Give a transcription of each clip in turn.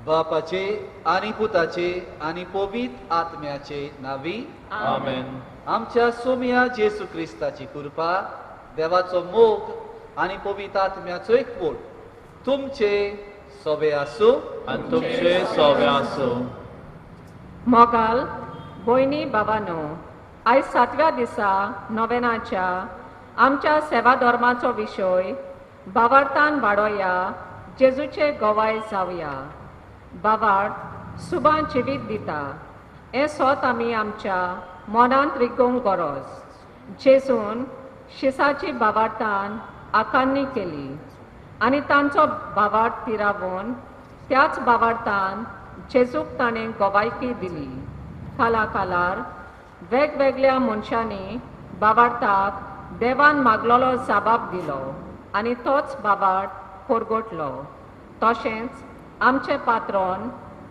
बापाचे आणि पुताचे आणि पवित्र आत्म्याचे नावी आमेन. आमच्या सोम्या जेसू ख्रिस्ताची कृपा, देवाचो मोग आणि पवित्र आत्म्याचो एकवट तुमचे सोबे आसूं आनी तुमचे सोबे आसूं. मोगाल भयणी बाबांनो, आयज 7व्या दिसा नोवेनाच्या आमच्या सेवा धर्माचो विशय बावार्थान वाडोया, जेजूचे गोवाय जावया. बावार्थ सुबान जिवीत दिता हें सोत आमी आमच्या मनांत रिकोवंक गरज. जेजून शिसाची बावार्थान आकान्नी केली आनी तांचो बावार्थ तिरावून त्याच बावार्थान जेजूक ताणें गोवायकी दिली. काला कालार वेगवेगळ्या मनशांनी बावार्थाक देवान मागलोलो जाबाब दिलो आनी तोच बावार्थ परगटलो. तशेंच आमचे पात्रोन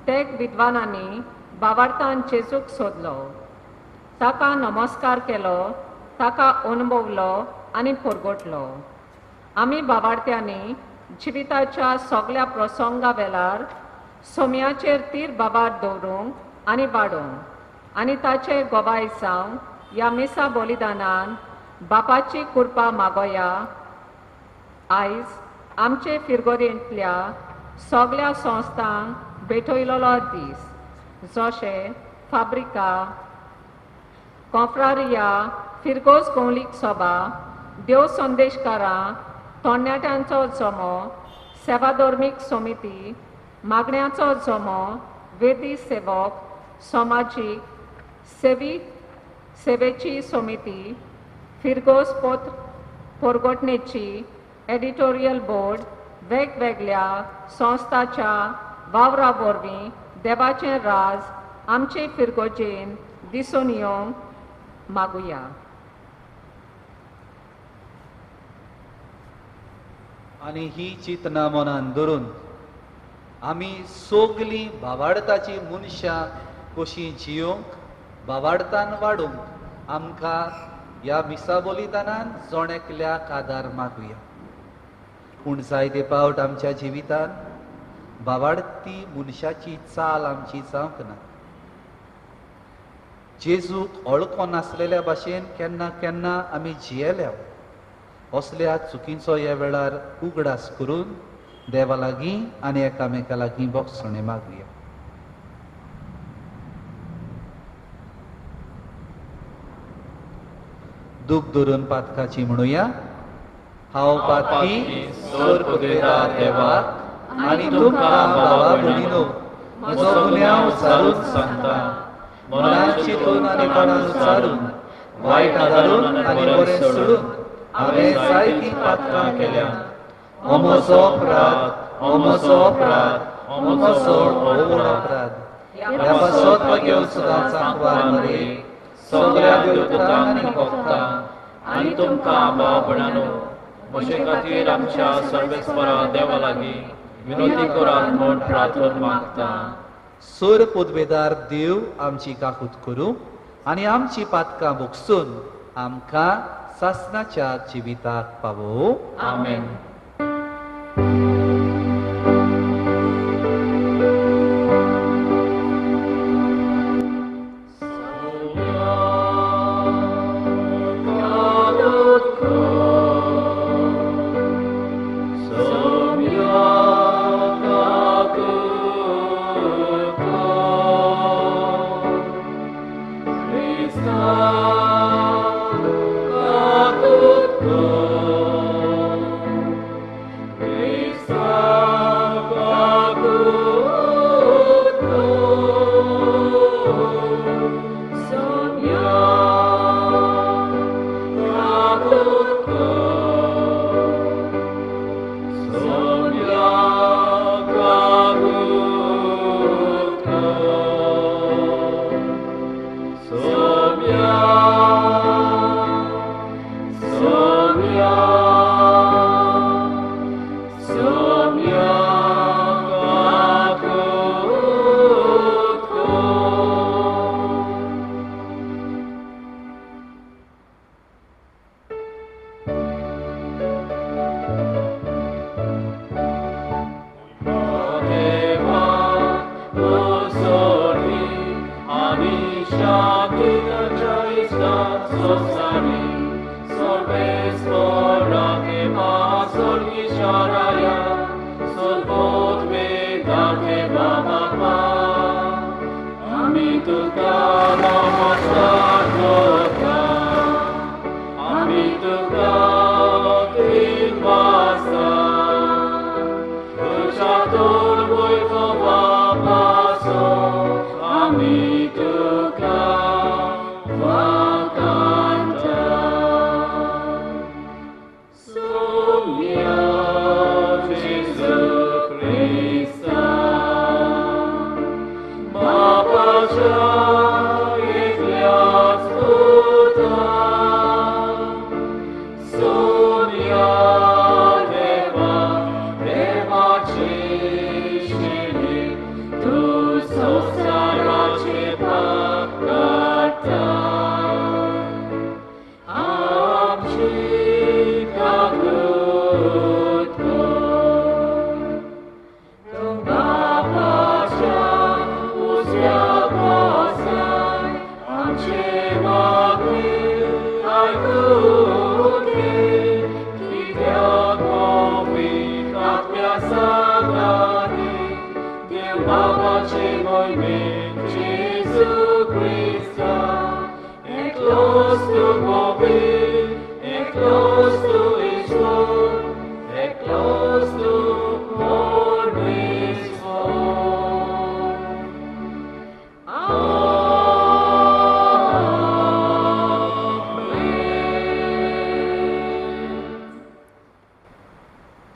तेग विद्वानांनी बावार्थान जेजूक सोदलो, ताका नमस्कार केलो, ताका अनुभवलो आनी परगटलो. आमी बावार्थ्यांनी जिविताच्या सगळ्या प्रसंगा वेळार सोम्याचेर तीर बाबार्थ दवरूंक आनी वाडोवंक आनी ताचे गोबाय जावं ह्या मिसा बलिदानान बापाची कृपा मागोया. आयज आमचे फिरगोरेंतल्या सगळ्या संस्थांक भेटयलोलो दीस, जशे फाब्रिका, कॉन्फ्रारिया, फिरगोस कौलीक सभा, देव संदेशकारां, तरणाट्यांचो जमो, सेवाधर्मीक समिती, मागण्यांचो जमो, वेदी सेवक, समाजीक सेवेची समिती, फिरगोस पोत्र परगटणेची एडिटोरियल बोर्ड, वेगवेगळ्या संस्थाच्या वावरा वरवीं देवाचें राज आमचे फिरगोजेन दिसून येवंक मागुया. आनी ही चिंतना मनान धरून आमी सगलीं भावार्थाची मनशां कशीं जियोंक, भावार्थान वाडूंक आमकां ह्या मिसा बलिदानान जोणेकल्याक आदार मागुया. पूण जायते फावट आमच्या जिवितान भावार्थी मनशाची चाल आमची जावंक ना. जेजूक वळखो नासलेल्या भाशेन केन्ना केन्ना आमी जियेल्या. असल्या चुकीचो ह्या वेळार उगडास करून देवा लागीं आनी एकामेका लागीं बोगसणे मागुया. दूख धरून पातकाची म्हणुया. हांव पातकी सोर पगयता देवाक आनी तुमकां भावा भयणीनो म्हजो गुन्यांव उचारून सांगता. मनान चिंतून आनी मनान उचारून, वायट आदारून आनी बरें सोडून हांवें जायतीं पातकां केल्या. हो म्हजो अपराध, हो म्हजो अपराध, हो म्हजो व्हड अपराध. ह्या पासत घेवन सुद्दां सांगवार मरे सगळ्या देवतांक आनी भक्तांक आनी तुमकां भाव भयणानो, म्हजे खातीर आमच्या सर्वेस्परा देवा लागीं विनोदी करात म्हूण प्रार्थना मागता. सोर पदवेदार देव आमची काकूत करूं आनी आमची पातकां भोगसून आमकां सासणाच्या जिविताक पावो. आमेन.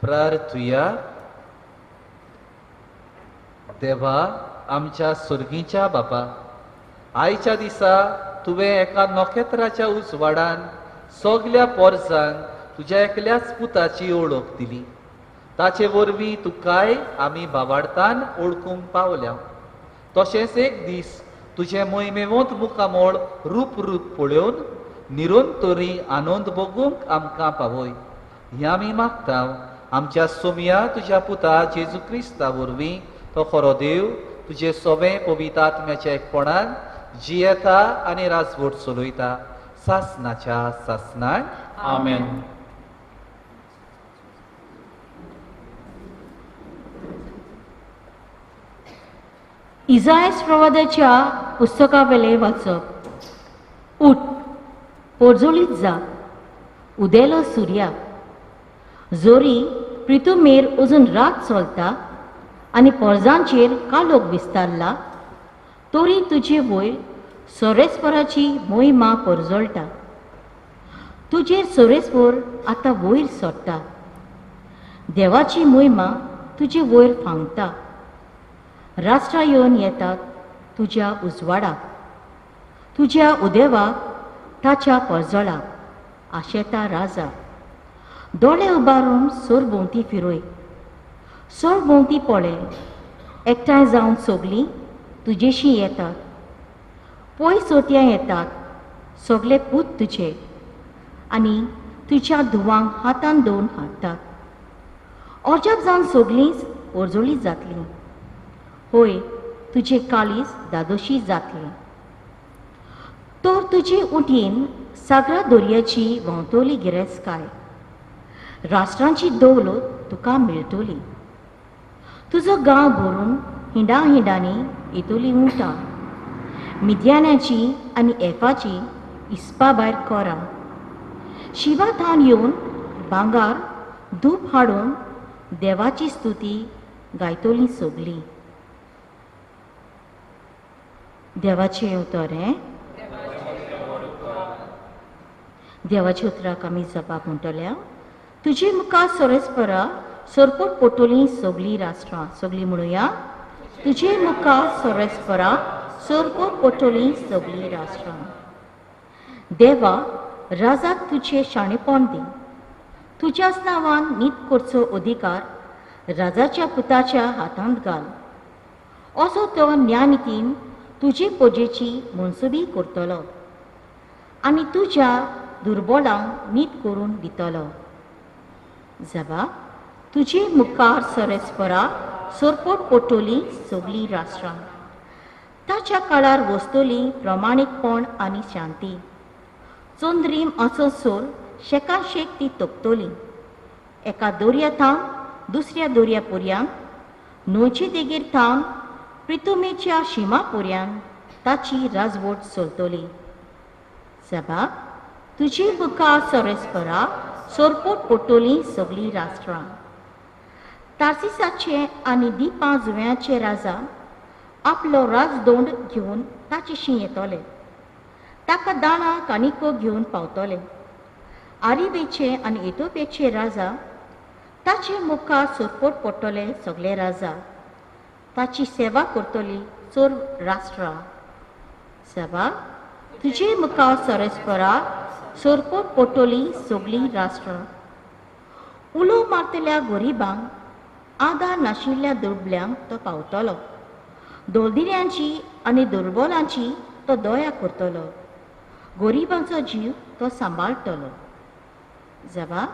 प्रार्थुया. देवा आमच्या सुर्गीच्या बापा, आयच्या दिसा तुवें एका नखेत्राच्या उजवाडान सगल्या पोरसांक तुज्या एकल्याच पुताची ओळख दिली. ताचे वरवीं तुकाय आमी भावार्थान ओळखूंक पावल्या. तशेंच एक दीस तुजें मोहिमेवंत मुखामोळ रूप पळोवन निरंतरी आनंद भोगूंक आमकां पावय. हें आमी मागता आमच्या सोम्या तुज्या पुता जेजू क्रिस्ता वरवीं. तो खरो देव तुजे सोबे पवित्र आत्म्याच्या एकपणान जियेता आनी राजवट चलयता सासणाच्या सासणान. आमेन. इजायास प्रवादाच्या पुस्तकावेले वाचप. उठ, पोरजोळीत जा, उदेलो सुर्या. जोरी प्रितुमेर अजून रात चलता आनी पोरजांचेर कालोख विस्तारला, तोरी तुजे वयर सोरेस्पराची मोहिमा परजळटा. तुजेर सोरेस्पर आतां वयर सोडटा. देवाची मोहिमा तुजे वयर फांगता. राष्ट्रां येवन येतात तुज्या उजवाडाक. तुज्या उदेवाक ताच्या परजळाक आशेता राजा. दोळे उबारून सोर भोंवती फिरय. सोड भोंवती पळे एकठांय जावन सोगलीं तुजेशी येतात. पय सोट्या येतात सगळे पूत तुजे आनी तुज्या धुवांक हातान दवरून हाडटात. अजाप जावन सगळींच ओरजोळी जातलीं. होय, तुजे काळीज दादोशी जातलें. तर तुजे उठीन सागरा दर्याची व्हांवतली गिरेस्तकाय, राष्ट्रांची दौलत तुका मेळटली. तुजो गांव भरून हिंडा हिंडांनी येतली उंटां, मिद्यानाची आनी एफाची इस्पा भायर कोरां. शिवा थान येवन भांगार धूप हाडून देवाची स्तुती गायतलीं सगलीं. देवाचें उतर देवाची उतराक आमी जबाब म्हणटल्या. तुजे मुखार सोरेस्परा सोरपोट पोटोलीं सगलीं राष्ट्रां. सगलीं म्हणुया, तुजे मुखार सोरेस्परा सोरपोट पोटोलीं सगलीं राष्ट्रां. देवा, राजाक तुजें शाणेपण दी. तुज्याच नांवान नीत करचो अधिकार राजाच्या पुताच्या हातांत घाल. असो तो न्यायनितीन तुजे पोजेची मनसुबी करतलो आनी तुज्या दुर्बलांक नीत करून दितलो. जबाब, तुजे मुखार सोरेस्परा सोरपोट पोटोलीं सगलीं राष्ट्रां. ताच्या काळार वस्तुलीं प्रमाणीकपण आनी शांती. चोंद्रीम असो सोर शेका शेक ती तोपतली. एका दोरया थावन दुसऱ्या दोरया पर्यांत, न्हंयचे देगेर थावन प्रितुमेच्या शिमा पर्यांत ताची राजवट चलतली. जबाब, तुजे मुखार सोरेस्परा सोरपोट पोटोलीं सगलीं राष्ट्रां. तार्सिसाचे आनी दिपां जुव्याचे राजा आपलो राजदोंड घेवन ताचेशी येतले. ताका दाणां काणिको घेवन पावतले. आरिबेचे आनी इथोपेचे राजा ताचे मुखार सोरपोट पडटले. सगळे राजा ताची सेवा करतली चोर राष्ट्रां. जबाब, तुजे मुखार सोरेस्परा सोरपोट पडटलीं सगलीं राष्ट्रां. उलो मारतल्या गरिबांक आदार नाशिल्ल्या दुर्बल्यांक तो पावतलो. दोलदिऱ्यांची आनी दुर्बलांची तो दया करतलो. गरिबांचो जीव तो सांबाळटलो. जबाब,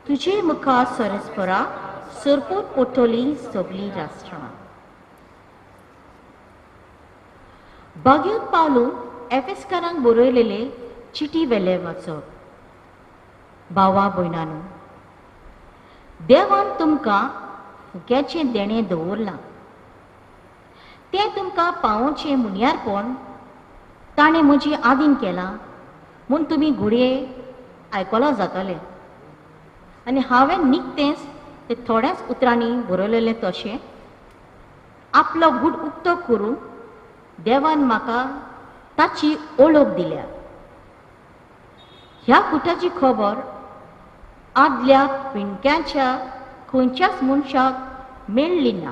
तुजे मुखार सोरेस्परा सोरपोट पडटलीं सगलीं राष्ट्रां. बागेंत पावलून एफेसकारांक बरयलेले चिटी वेले वाचप. भावा भयणांनो, देवान तुमकां फुक्याचें देणें दवरलां. तें तुमकां पावोवचें मुनियारपण ताणें म्हजी आदीन केलां म्हूण तुमी घडये आयकलां जातलें. आनी हांवें निकतेंच ते थोड्याच उतरांनी बरयलेलें तशें आपलो गूड उक्तो करून देवान म्हाका ताची ओळख दिल्या. ह्या गुटाची खबर आदल्या पिणक्यांच्या खंयच्याच मनशाक मेळ्ळी ना.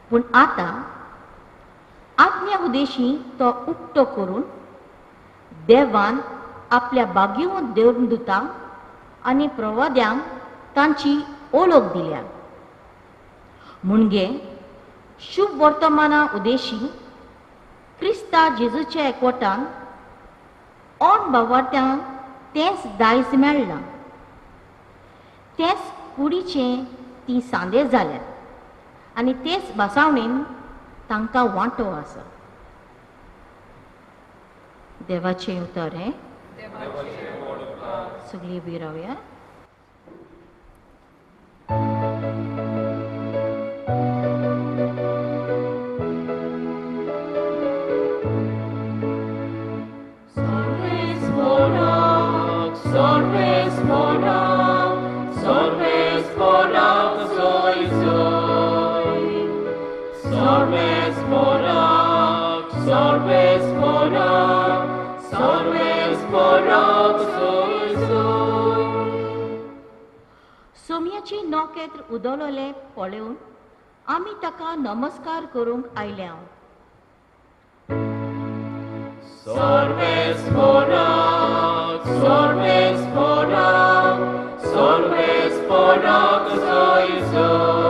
पूण आतां आत्म्या उदेशी तो उक्तो करून देवान आपल्या बागीव देवदूतांक आनी प्रवाद्यांक तांची ओळख दिल्या. म्हणजे शुभ वर्तमाना उदेशी क्रिस्ता जेजूच्या एकवटान ओन भावार्थ्यांक तेंच दायज मेळ्ळां. तेंच कुडीचें ती सांदे जाल्यात आनी तेच भासावणेन तांकां वांटो आसा. देवाचें उतर सगळीं उबीं रावया. सोम्याची नौकेत्र उदोलले पळोवन आमी ताका नमस्कार करूंक आयल्या. Sorves morak, sorves morak, sorves morak, soy soy.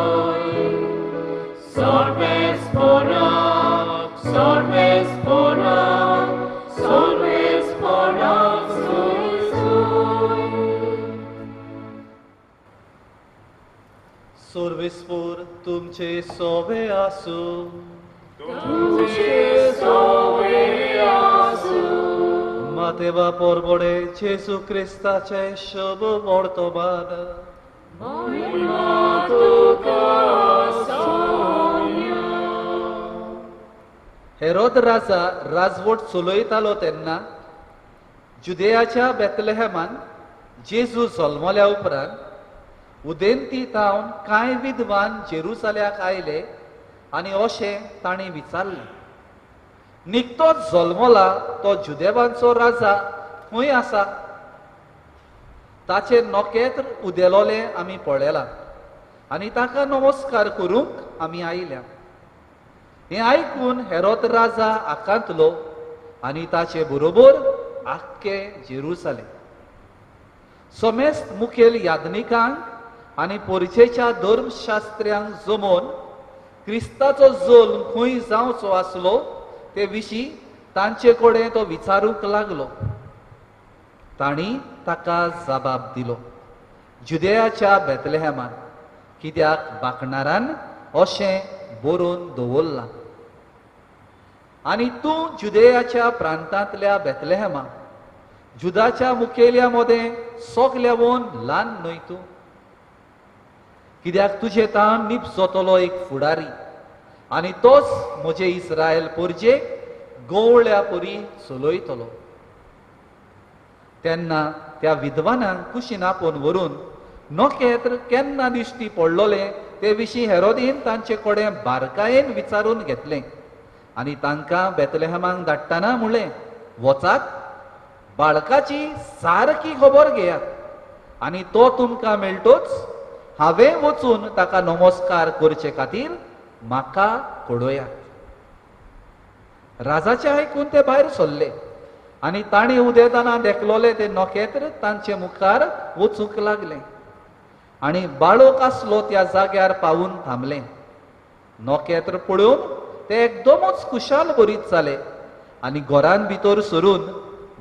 सर्वेस्पूर तुमचे सोवे आसूं. Mateva porbore Gesù Cristace शुभ वर्तमान. हेरोद राजा राजवट चलयतालो तेन्ना जुदेयाच्या बेतलेहेमान जेजू जल्मल्या उपरांत उदेंती तावन कांय विद्वान जेरुसाल्याक आयले आनी अशें तांणी विचारलें, निकतोच जल्मला तो जुदेवांचो राजा खंय आसा? ताचे नोकेत्र उदेलोले आमी पळयला आनी ताका नमस्कार करूंक आमी आयल्या. हें आयकून हेरोद राजा आकांतलो आनी ताचे बरोबर आख्खे जेरुसालेम. समेस्त मुखेल यादनिकांक आनी परिचयच्या धर्मशास्त्र्यांक जमोवन क्रिस्ताचो जल्म खंय जावचो आसलो ते विशीं तांचे कडेन तो विचारूंक लागलो. तांणी ताका जबाब दिलो, जुदेयाच्या बेतलेहेमान, कित्याक बाकणारान अशें बरोवन दवरलां. आनी तूं जुदेयाच्या प्रांतांतल्या बेतलेहेमा, जुदाच्या मुखेल्या मदें सोगल्यावन ल्हान न्हय तूं. कित्याक तुजे तान नीप जातलो एक फुडारी आनी तोच म्हजे इस्रायल परजेक गवळ्या परी चलयतलो. तेन्ना त्या विद्वानांक कुशीन आपोवन व्हरून नोकेत्र केन्ना दिश्टी पडलोलें ते विशीं हेरोदीन तांचे कडेन बारकायेन विचारून घेतलें आनी तांकां बेतलेहेमाक धाडटाना म्हणलें, वचात, बाळकाची सारकी खबर घेयात आनी तो तुमकां मेळटोच हांवें वचून ताका नमस्कार करचे खातीर म्हाका कळयात. राजाचें आयकून ते भायर सरले आनी तांणी उदेताना देखलोले ते नोकेत्र तांचे मुखार वचूंक लागलें आनी बाळक आसलो त्या जाग्यार पावून थांबलें. नोकेत्र पळोवन ते एकदमच खुशाल भरीत जाले आनी घरान भितर सरून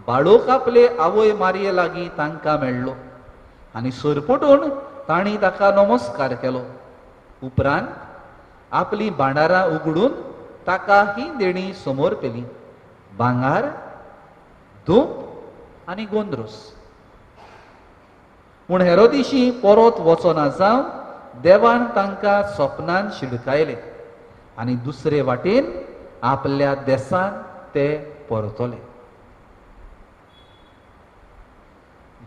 बाळक आपले आवय मारये लागीं तांकां मेळ्ळो आनी सरपटून तांणी ताका नमस्कार केलो. उपरांत आपली भांडारां उगडून ताका ही देणी समोर पेली, भांगार, धूप आनी गोंदरोस. पूण हेरोदिशी परत वचना जावन देवान तांकां सपनान शिडकायले आनी दुसरे वाटेन आपल्या देसान ते परतले.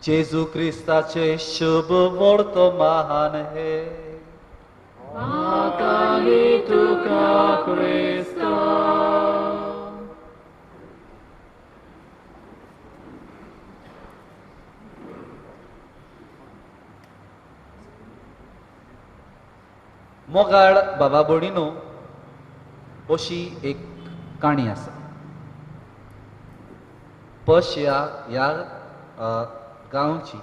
जेजू क्रिस्ताचे शुभ वर्तमान हे. मोगाळ बाबा भयणीनो, अशी एक काणी आसा. पर्शिया ह्या गांवची,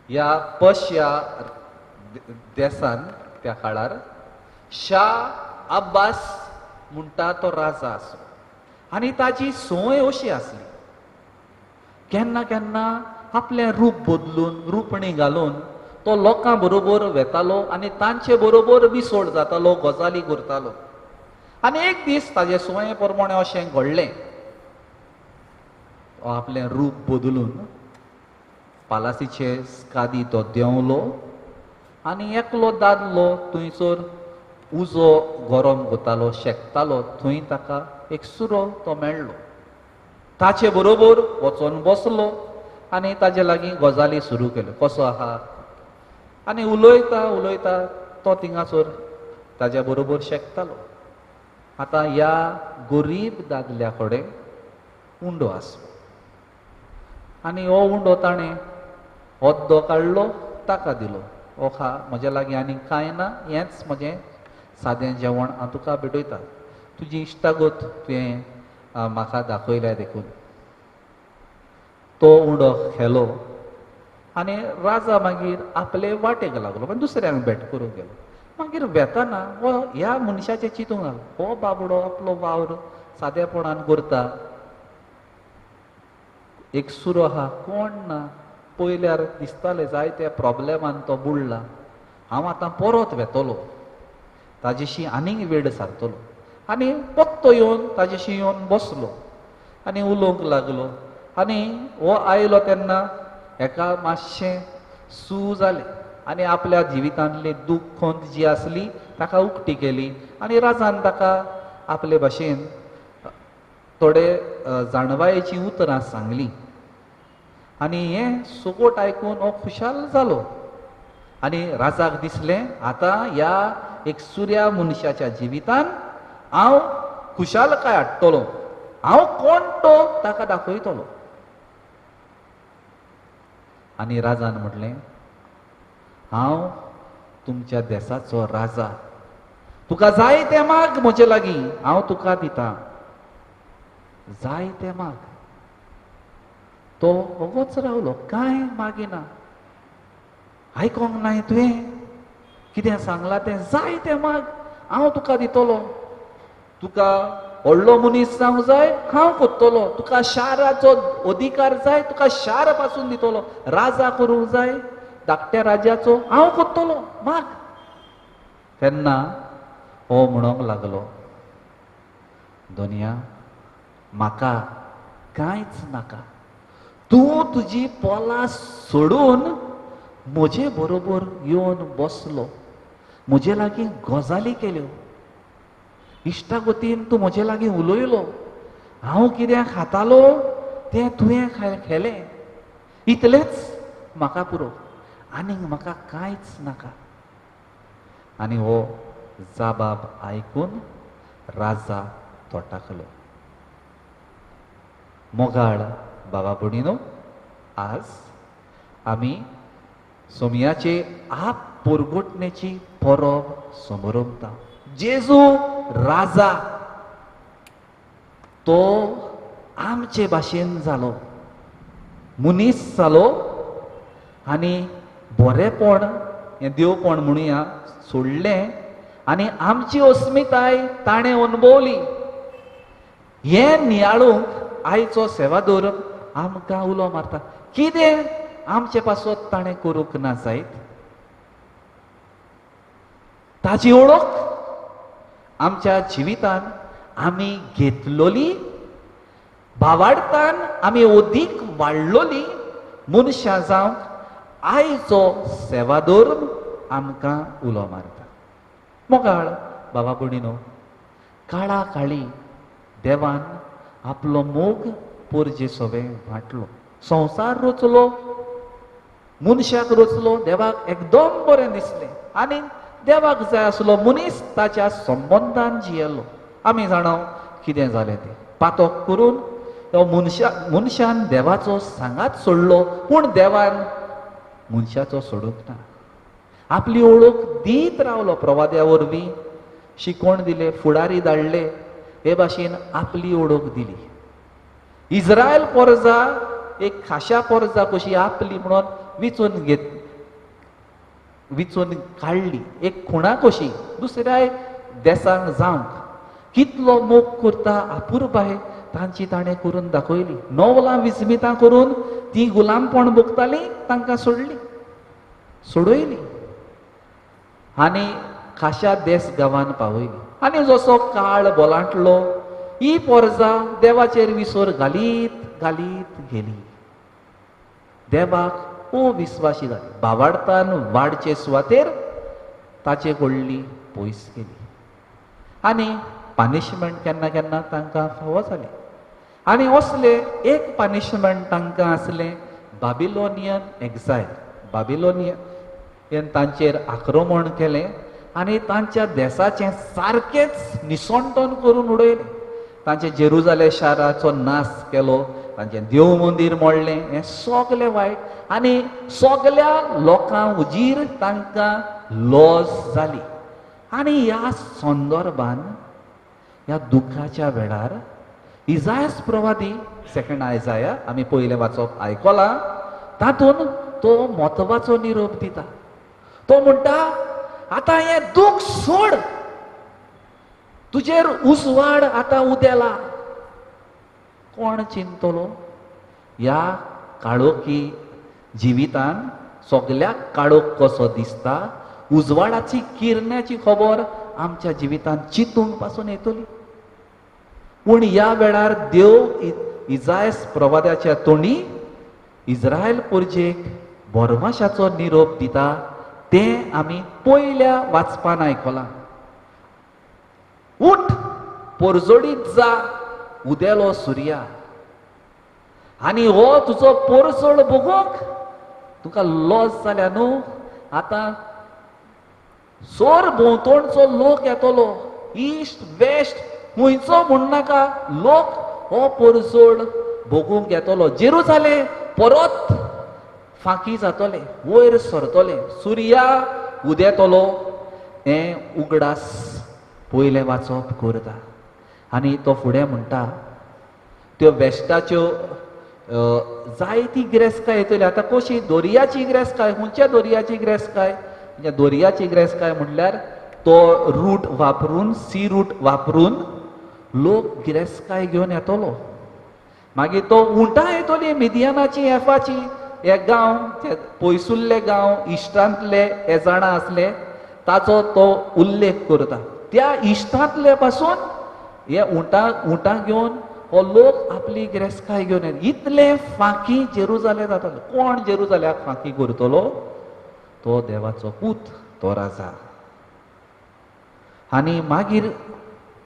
ह्या पर्शिया देशान त्या काळार शाह अब्बास म्हणटा तो राजा आसलो आनी ताची सोय अशी आसली, केन्ना केन्ना आपलें रूप बदलून, रूपणी घालून तो लोकां बरोबर वेतालो आनी तांचे बरोबर बिसोड जातालो, गजाली करतालो. आनी एक दीस ताजे सोये प्रमाणे अशें घडलें, आपलें रूप बदलून पालासीचे कादी तो देंवलो आनी एकलो दादलो थंयसर उजो गरम करतालो, शेकतालो, थंय ताका एक सुरो तो मेळ्ळो. ताचे बरोबर वचोन बसलो आनी ताजे लागीं गजाली सुरू केल्यो, कसो आहा. आनी उलयता उलयता तो थिंगासर ताज्या बरोबर शेकतालो. आतां ह्या गरीब दादल्या कडेन उंडो आसलो आनी हो उंडो ताणें ओद्दो काडलो, ताका दिलो, हो खा, म्हज्या लागीं आनी कांय ना, हेंच म्हजें सादें जेवण, हांव तुका भेटयता, तुजी इश्टागत तुवें म्हाका दाखयल्या देखून. तो उंडो खेलो आनी राजा मागीर आपले वाटेक लागलो, मागीर दुसऱ्यांक भेट करूंक गेलो. मागीर वेताना हो ह्या मनशाचें चिंतूंक लागलो, हो बाबडो आपलो वावर सादेपणान करता, एक सुरो आहा, कोण ना, पयल्यार दिसतालें जायत्या प्रॉब्लेमान तो बुडला, हांव आतां परत वेतलो ताजेशी आनीक वेळ सारतलो आनी पत्तो येवन ताजेशी येवन बसलो आनी उलोवंक लागलो आनी हो आयलो तेन्ना हेका मातशें सू जालें आनी आपल्या जिवितांतली दूख खंत जी आसली ताका उक्ती केली आनी राजान ताका आपले भाशेन थोडे जाणवायेची उतरां सांगली आनी हें सोगोट आयकून हो खुशाल जालो आनी राजाक दिसलें आतां ह्या एक सुर्या मनशाच्या जिवितान हांव खुशालकाय हाडटलो हांव कोण तो ताका दाखयतलो आनी राजान म्हटलें हांव तुमच्या देशाचो राजा तुका जाय तें माग म्हजे लागीं हांव तुका दितां जाय तें माग तो वोगोच रावलो कांय मागिना आयकोंक नाय तुवें कितें सांगलां तें जाय तें माग हांव तुका दितलो तुका व्हडलो मनीस जावंक जाय हांव कोत्तलो तुका शाराचो अधिकार जाय तुका शार पासून दितलो राजा करूंक जाय धाकट्या राज्याचो हांव कोत्तलो माग तेन्ना हो म्हणोंक लागलो दोनया म्हाका कांयच नाका तूं तुजी पोलां सोडून म्हजे बरोबर येवन बसलो म्हजे लागीं गजाली केल्यो इश्टागतीन तूं म्हजे लागीं उलयलो हांव कितें खातालो तें तुवें खेलें इतलेंच म्हाका पुरो आनीक म्हाका कांयच नाका आनी हो जाबाब आयकून राजा तोटाकलो मोगाळ बाबा भयणीनो आज आमी सोमयाचे आप पोरगोटणेची परब समोरता जेजू राजा तो आमचे भाशेन जालो मनीस जालो आनी बरेपण हें देवपण म्हणुया सोडलें आनी आमची अस्मिताय ताणें अनुभवली हें नियाळूंक आयचो सेवादोर आमकां उलो मारता कितें आमचे पासत ताणें करूंक ना जायत ताची ओळख आमच्या जिवितान आमी घेतलोली भावार्थान आमी अदीक वाडलोली मनशां जावंक आयचो सेवादोर आमकां उलो मारता मोगाळ बाबा भयणीनो काळा काळी देवान आपलो मोग पोरजे सगळे वाटलो संवसार रचलो मनशाक रचलो देवाक एकदम बरें दिसलें आनी देवाक जाय आसलो मनीस ताच्या संबंधान जियेलो आमी जाणो कितें जालें तें पातक करून मनशान देवाचो सांगात सोडलो पूण देवान मनशाचो सोडूंक ना आपली ओळख दीत रावलो प्रवाद्या वरवीं शिकोण दिले फुडारी धाडले हे भाशेन आपली ओळख दिली इस्रायल पोरजा एक खाशा पोरजा कशी आपली म्हणून विचून काडली एक खुणा कशी दुसऱ्या देशांक जावंक कितलो मोग करता आपुरबाय तांची ताणें करून दाखयली 9 विस्मितां करून ती गुलामपण भोगताली तांकां सोडयली आनी खाशा देश गांवांत पावयली आनी जसो काळ बोलांटलो ही पोरजा देवाचेर विसर घालीत गेली देवाक विश्वासी जाली भावार्थान वाडचे सुवातेर ताचे कडली पयस गेली आनी पनिशमेंट केन्ना केन्ना तांकां फावो जाली आनी असले एक पनिशमेंट तांकां आसलें बाबिलोनियन एक्झायल बाबिलोनियन तांचेर आक्रमण केलें आनी तांच्या देशाचें सारकेंच निसंटन करून उडयलें तांचे जेरुजालेम शाराचो नाश केलो तांचें देव मंदीर मोडलें हें सगलें वायट आनी सगल्या लोकांक उजीर तांकां लॉस जाली आनी ह्या संदर्भान ह्या दुखाच्या वेळार इजायास प्रवादी सेकंड आयजाया आमी पयलें वाचप आयकलां तातूंत तो म्हत्वाचो निरोप दिता तो म्हणटा आतां हें दूख सोड तुजेर उसवाड आतां उदेला कोण चिंतलो ह्या काळोखी जिवितान सगल्याक काळोख कसो दिसता उजवाडाची किरण्याची खबर आमच्या जिवितांत चिंतूंक पासून येतली. पूण ह्या वेळार देव इजायस प्रवाद्याच्या तोंडी इस्रायल पुर्जेक बोरमाशाचो निरोप दिता तें आमी पयल्या वाचपान आयकलां. उठ, पोरजोडीत जा, उदेलो सुर्या. आनी हो तुजो पोरजोड बगूंक तुका लॉस जाल्या न्हू. आतां सोर भोंवतणचो लोक येतलो, इश्ट वेस्ट खुंयचो म्हण नाका, लोक हो पोरजोड बगूंक येतलो. जेरुजालेम परत फांकी जातले, वयर सरतले, सुर्या उदेतलो. हें उगडास पयलें वाचप करता. आनी तो फुडें म्हणटा त्यो वेस्टाच्यो जायती गिरेस्तकाय येतली. आतां कशी दोरयाची गिरेस्तकाय, खंयच्या दोरयाची गिरेस्तकाय? म्हणजे दोरयाची गिरेस्तकाय म्हणल्यार तो रूट वापरून, सी रूट वापरून लोक गिरेस्तकाय घेवन येतलो. मागीर तो उंटां येतली मिदियानाची, एफाची. हे गांव, पयसुल्ले गांव, इश्टांतले हे जाणां आसले ताचो तो उल्लेख करता. त्या इश्टांतले पासून हे उंटां घेवन हो लोक आपली गिरेस्तकाय घेवन येता. इतले फांकी जेरुजालेम जाताले. कोण जेरुजाल्याक फांकी करतलो? तो देवाचो पूत, तो राजा. आनी मागीर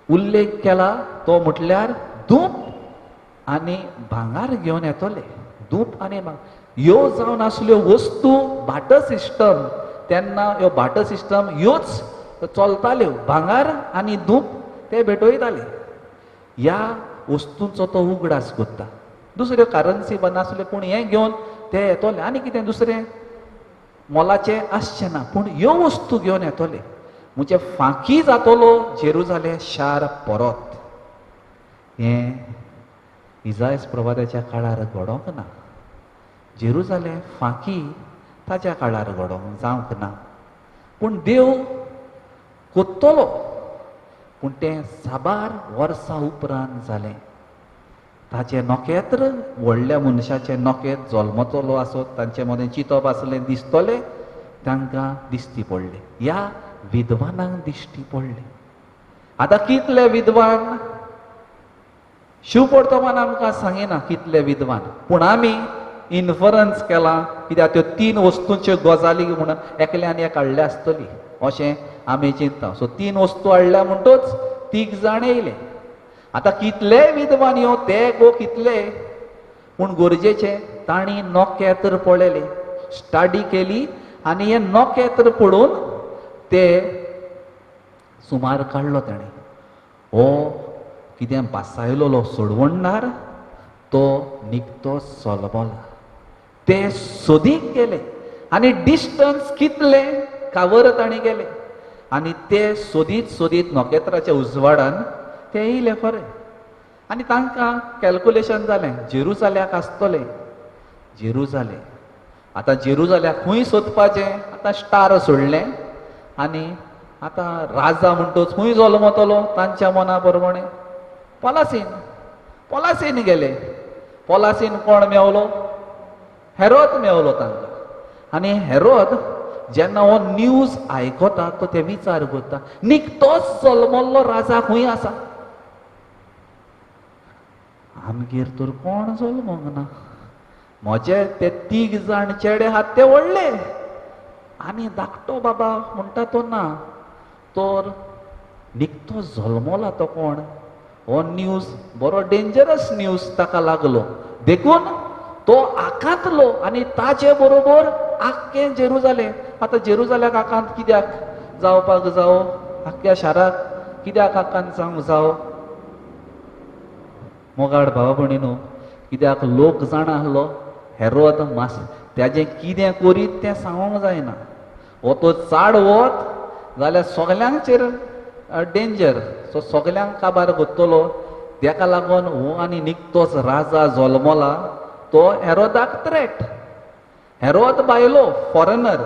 उल्लेख केला तो म्हटल्यार धूप आनी भांगार घेवन येतले. धूप आनी ह्यो जावन आसल्यो वस्तू भाट सिस्टम. तेन्ना ह्यो भाट सिस्टम ह्योच चलताल्यो. भांगार आनी धूप ते भेटयताले. ह्या वस्तूंचो तो उगडास करता. दुसऱ्यो करन्सी नासल्यो पूण हें घेवन ते येतले. आनी कितें दुसरें मोलाचें आसचें ना, पूण ह्यो वस्तू घेवन येतले. म्हणजे फांकी जातलो जेरुजालेम शार परत. हें इजायस प्रवाद्याच्या काळार घडोंक ना. जेरुजालेम फांकी ताच्या काळार घडोंक जावंक ना. पूण देव कोत्तलो. पूण तें साबार वर्सां उपरांत जालें. ताचें नखेत्र, व्हडल्या मनशाचें नखेत्र जल्मतलो आसत, तांचे मदें चिंतप आसलें दिसतलें, तांकां दिश्टी पडलें. ह्या विद्वानांक दिश्टी पडलें. आतां कितले विद्वान? शिव वर्तमान आमकां सांगिना कितले विद्वान, पूण आमी इन्फरन्स केला. कित्याक त्यो 3 वस्तूंच्यो गजाली म्हणून एकल्यान एक हाडल्या आसतली अशें आमी चिंतता. सो 3 वस्तू हाडल्या म्हणटच 3 जाण येयले. आतां कितले विद्वान यो ते गो कितले, पूण गरजेचें तांणी नखेत्र पळयलें, स्टडी केली आनी हें नखेत्र पळोवन ते सुमार काडलो ताणें. हो कितें बासायलोलो सोडवणदार, तो निकतो सोलमोला. ते सोदीक गेले आनी डिस्टन्स कितले कावर ताणें गेले आनी ते सोदीत सोदीत नखेत्राच्या उजवाडान ते येयले खरे. आनी तांकां कॅल्क्युलेशन जालें जेरुजाल्याक आसतलें. जेरुजालेम आतां जेरुजाल्याक खंय सोदपाचें? आतां स्टार सोडलें आनी आतां राजा म्हणटच खंय जल्मतलो तांच्या मना प्रमाणें पलासीन गेले. पलासीन कोण मेवलो? हेरोद मेवलो तांकां. आनी हेरोद जेन्ना हो न्यूज आयकता तो ते विचार करता, निकतोच जल्मल्लो राजा खंय आसा? आमगेर तर कोण जल्मोंक ना. म्हजे ते 3 जाण चेडे आहात ते व्हडले आनी धाकटो बाबा म्हणटा तो ना. तर निकतो जल्मला तो कोण? हो न्यूज बरो डेंजरस न्यूज ताका लागलो. देखून तो आकांतलो आनी ताचे बरोबर आख्खें जेरुजालेम. आतां जेरुजाल्याक आकांत कित्याक जावपाक जावो? आख्ख्या शाराक कित्याक आकांत जावंक जावो? मोगाड भावा भयणीनो, कित्याक लोक जाणा आसलो हेरोद त्याजें कितें करीत तें सांगोंक जायना. हो तो चाड वत जाल्यार सगल्यांचेर डेंजर. सो सगल्यांक काबार करतलो. तेका लागून हो आनी निकतोच राजा जल्मला तो हेरोदाक थ्रेट. हेरोद भायलो फॉरेनर,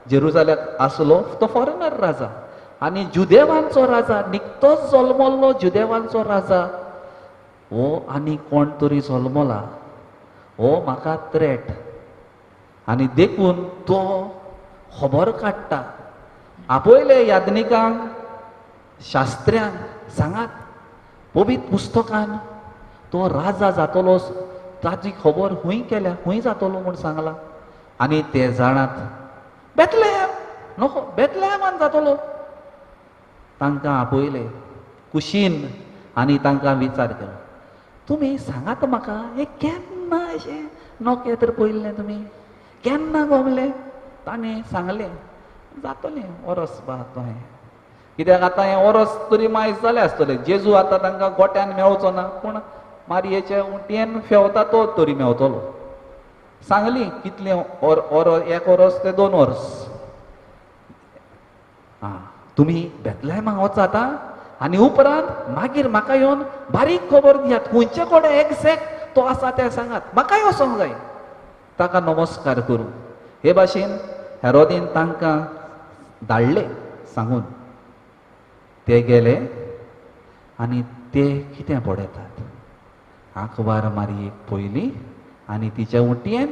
जेरुजाल्याक आसलो तो फॉरेनर राजा. आनी जुदेवांचो राजा, निकतोच जल्मल्लो जुदेवांचो राजा हो आनी कोण तरी जल्मला, हो म्हाका थ्रेट. आनी देखून तो खबर काडटा आपयले याज्ञिकांक शास्त्र्यांक सांगात पवित्र पुस्तकान तो राजा जातलो ताची खबर हूंय केल्या हूंय जातलो म्हूण सांगला आनी ते जाणात बेतलेहम नको बेतलेहमान जातलो तांकां आपयले कुशीन आनी तांकां विचार केलो तुमी सांगात म्हाका हे केन्ना अशें नोके तर पयल्लें तुमी केन्ना गमलें ताणें सांगलें जातलें ओरोस बा तोहें कित्याक आतां हें ओरोस तरी मायज जालें आसतलें जेजू आतां तांकां गोट्यान मेवचो ना पूण मारयेचे उंटयेन फेवता तो तरी मेवतलो सांगली कितलें एक ओरोस ते 2 वर्स तुमी बेतलेहमाक वचात आनी उपरांत मागीर म्हाका येवन बारीक खबर दियात खंयचे कडेन एग्जॅक्ट तो आसा तें सांगात म्हाकाय वचोंक जाय ताका नमस्कार करूं हे भाशेन हेरोदीन तांकां धाडले सांगून ते गेले आनी ते कितें पळयतात आंकवार मारयेक पयली आनी तिच्या उंटयेन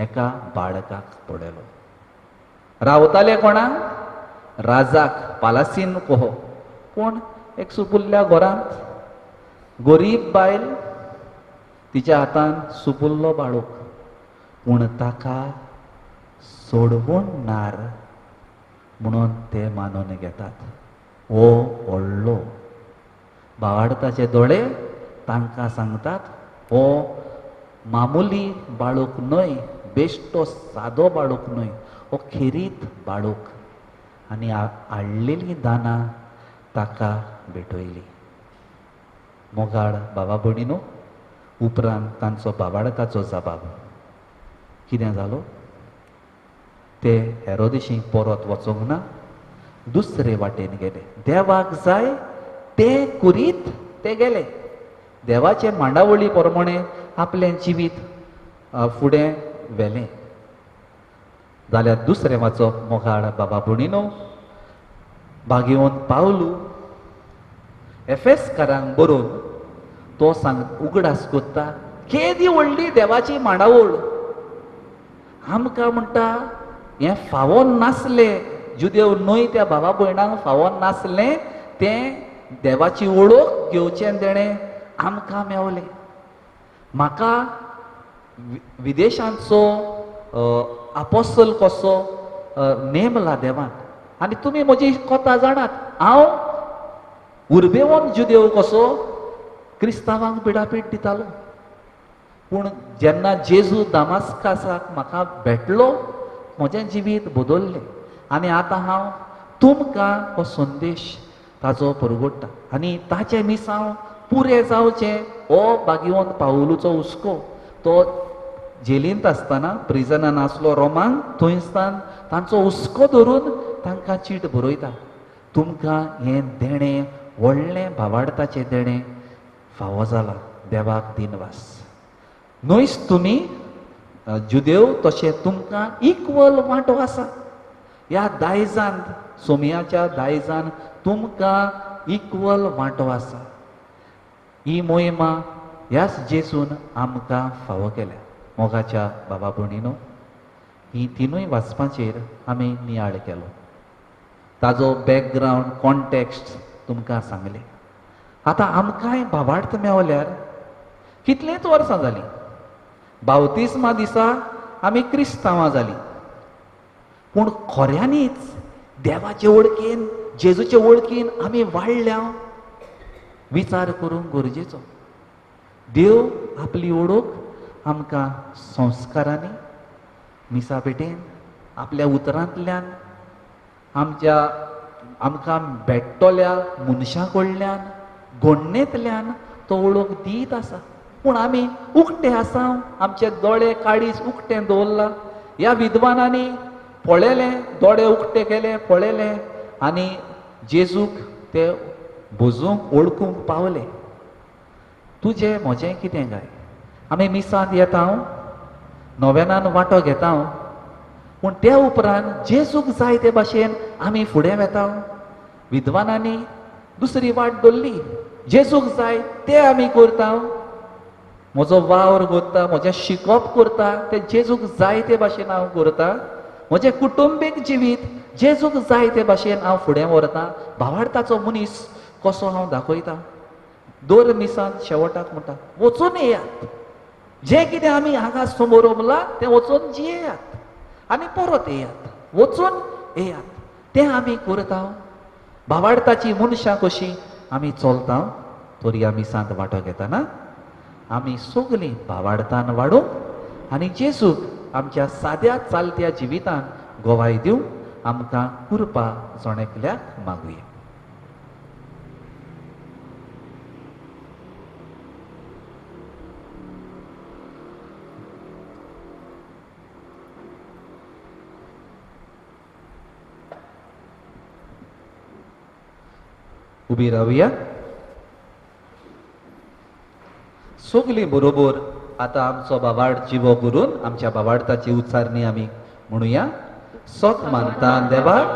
एका बाळकाक पडयलो रावताले कोणाक राजाक पालासीन कोहो पूण एक सुपुल्ल्या घरांत गरीब बायल तिच्या हातान सुपुल्लो बाळूक पूण ताका सोडवून नार म्हणून ते मानून घेतात हो व्हडलो भावार्थाचे दोळे तांकां सांगतात हो मामुली बाळूक न्हय बेश्टो सादो बाळूक न्हय हो खेरीत बाळूक आनी हाडलेली दाना ताका भेटयली मोगाळ बाबा भयणीनो उपरांत तांचो बाबाडकाचो जबाब कितें जालो ते हेरोदेशीक परत वचोंक ना दुसरे वाटेन गेले देवाक जाय ते करीत ते गेले देवाचे मांडावळी प्रमाणे आपलें जिवीत फुडें व्हेलें जाल्यार दुसरें वाचप मोगाळ बाबा भयणीनो भाग्यवंत पावलू एफेसकारांक बरोवन तो सांग उगडास कोत्ता केदी व्हडली देवाची मांडावळ आमकां म्हणटा हें फावोन नासलें जुदेव न्हय त्या भावा भयणांक फावोन नासलें तें देवाची ओळख घेवचें तेणें आमकां मेवलें म्हाका विदेशांचो आपोस्तल कसो नेमला देवान आनी तुमी म्हजी कथा जाणात हांव उर्बेवंत जुदेव कसो क्रिस्तांवांक पिडापीट दितालो पूण जेन्ना जेजू दामास्कासाक म्हाका भेटलो म्हजें जिवीत बदल्लें आनी आतां हांव तुमकां हो संदेश ताचो परगोडटा आनी ताचें मिसांव पुरें जावचें हो भाग्यवंत पावलूचो हुस्को तो जेलींत आसतना प्रिजनान आसलो रोमांक थंयसान तांचो हुस्को धरून तांकां चीट बरयता तुमकां हें देणें व्हडलें भावार्थाचें देणें फावो जालां देवाक दिनवास न्हयच तुमी जुदेव तशें तुमकां इक्वल वांटो आसा ह्या दायजांत सोमयाच्या दायजान तुमकां इक्वल वांटो आसा ही मोहिमा ह्याच जेजून आमकां फावो केल्या मोगाच्या बाबा भयणीनो ही तिनूय वाचपाचेर आमी नियाळ केलो ताजो बॅकग्रावंड कॉन्टेक्स्ट तुमकां सांगलें आतां आमकांय भावार्थ मेवल्यार कितलेंच वर्सां जालीं बावतिस्मा दिसा आमी क्रिस्तांवां जालीं पूण खऱ्यांनीच देवाचे वळखीन जेजूचे वळखीन आमी वाडल्या विचार करूंक गरजेचो देव आपली ओळख आमकां संस्कारांनी मिसा पेटेन आपल्या उतरांतल्यान आमकां भेटतोल्या मनशां कडल्यान घडणेंतल्यान तो ओळख दीत आसा पूण आमी उक्ते आसा आमचे दोळे काळीज उक्तें दवरला ह्या विद्वानांनी पळयलें दोळे उक्ते केले पळयलें आनी जेजूक ते भुजूंक ओळखूंक पावले तुजें म्हजें कितें काय आमी मिसांत येता नोवेनान वांटो घेता पूण त्या उपरांत जेजूक जाय ते भाशेन आमी फुडें वेता विद्वानांनी दुसरी वाट धरली जेजूक जाय ते आमी करता म्हजो वावर करता म्हजें शिकप करता तें जेजूक जाय ते भाशेन हांव करता म्हजें कुटुंबीक जिवीत जेजूक जाय ते भाशेन हांव फुडें व्हरतां भावार्थाचो मनीस कसो हांव दाखयतां दर मिसान शेवटाक म्हणटा वचून येयात जें कितें आमी हांगा समोर उरलां तें वचून जियेयात आनी परत येयात वचून येयात तें आमी करता भावार्थाची मनशां कशीं आमी चलता तरी आमी सांत वांटो घेतना आमी सगळीं भावार्थान वाडूंक आनी जेजूक आमच्या साद्या चालत्या जिवितान गोवाय दिवंक आमकां कृपा जोणेकल्याक मागुया. उबी रावया. सगळीं बरोबर आतां आमचो बाबाड जिवो करून आमच्या बाबार्थाची उच्चारणी आमी म्हणुया. सोक मानता देवाक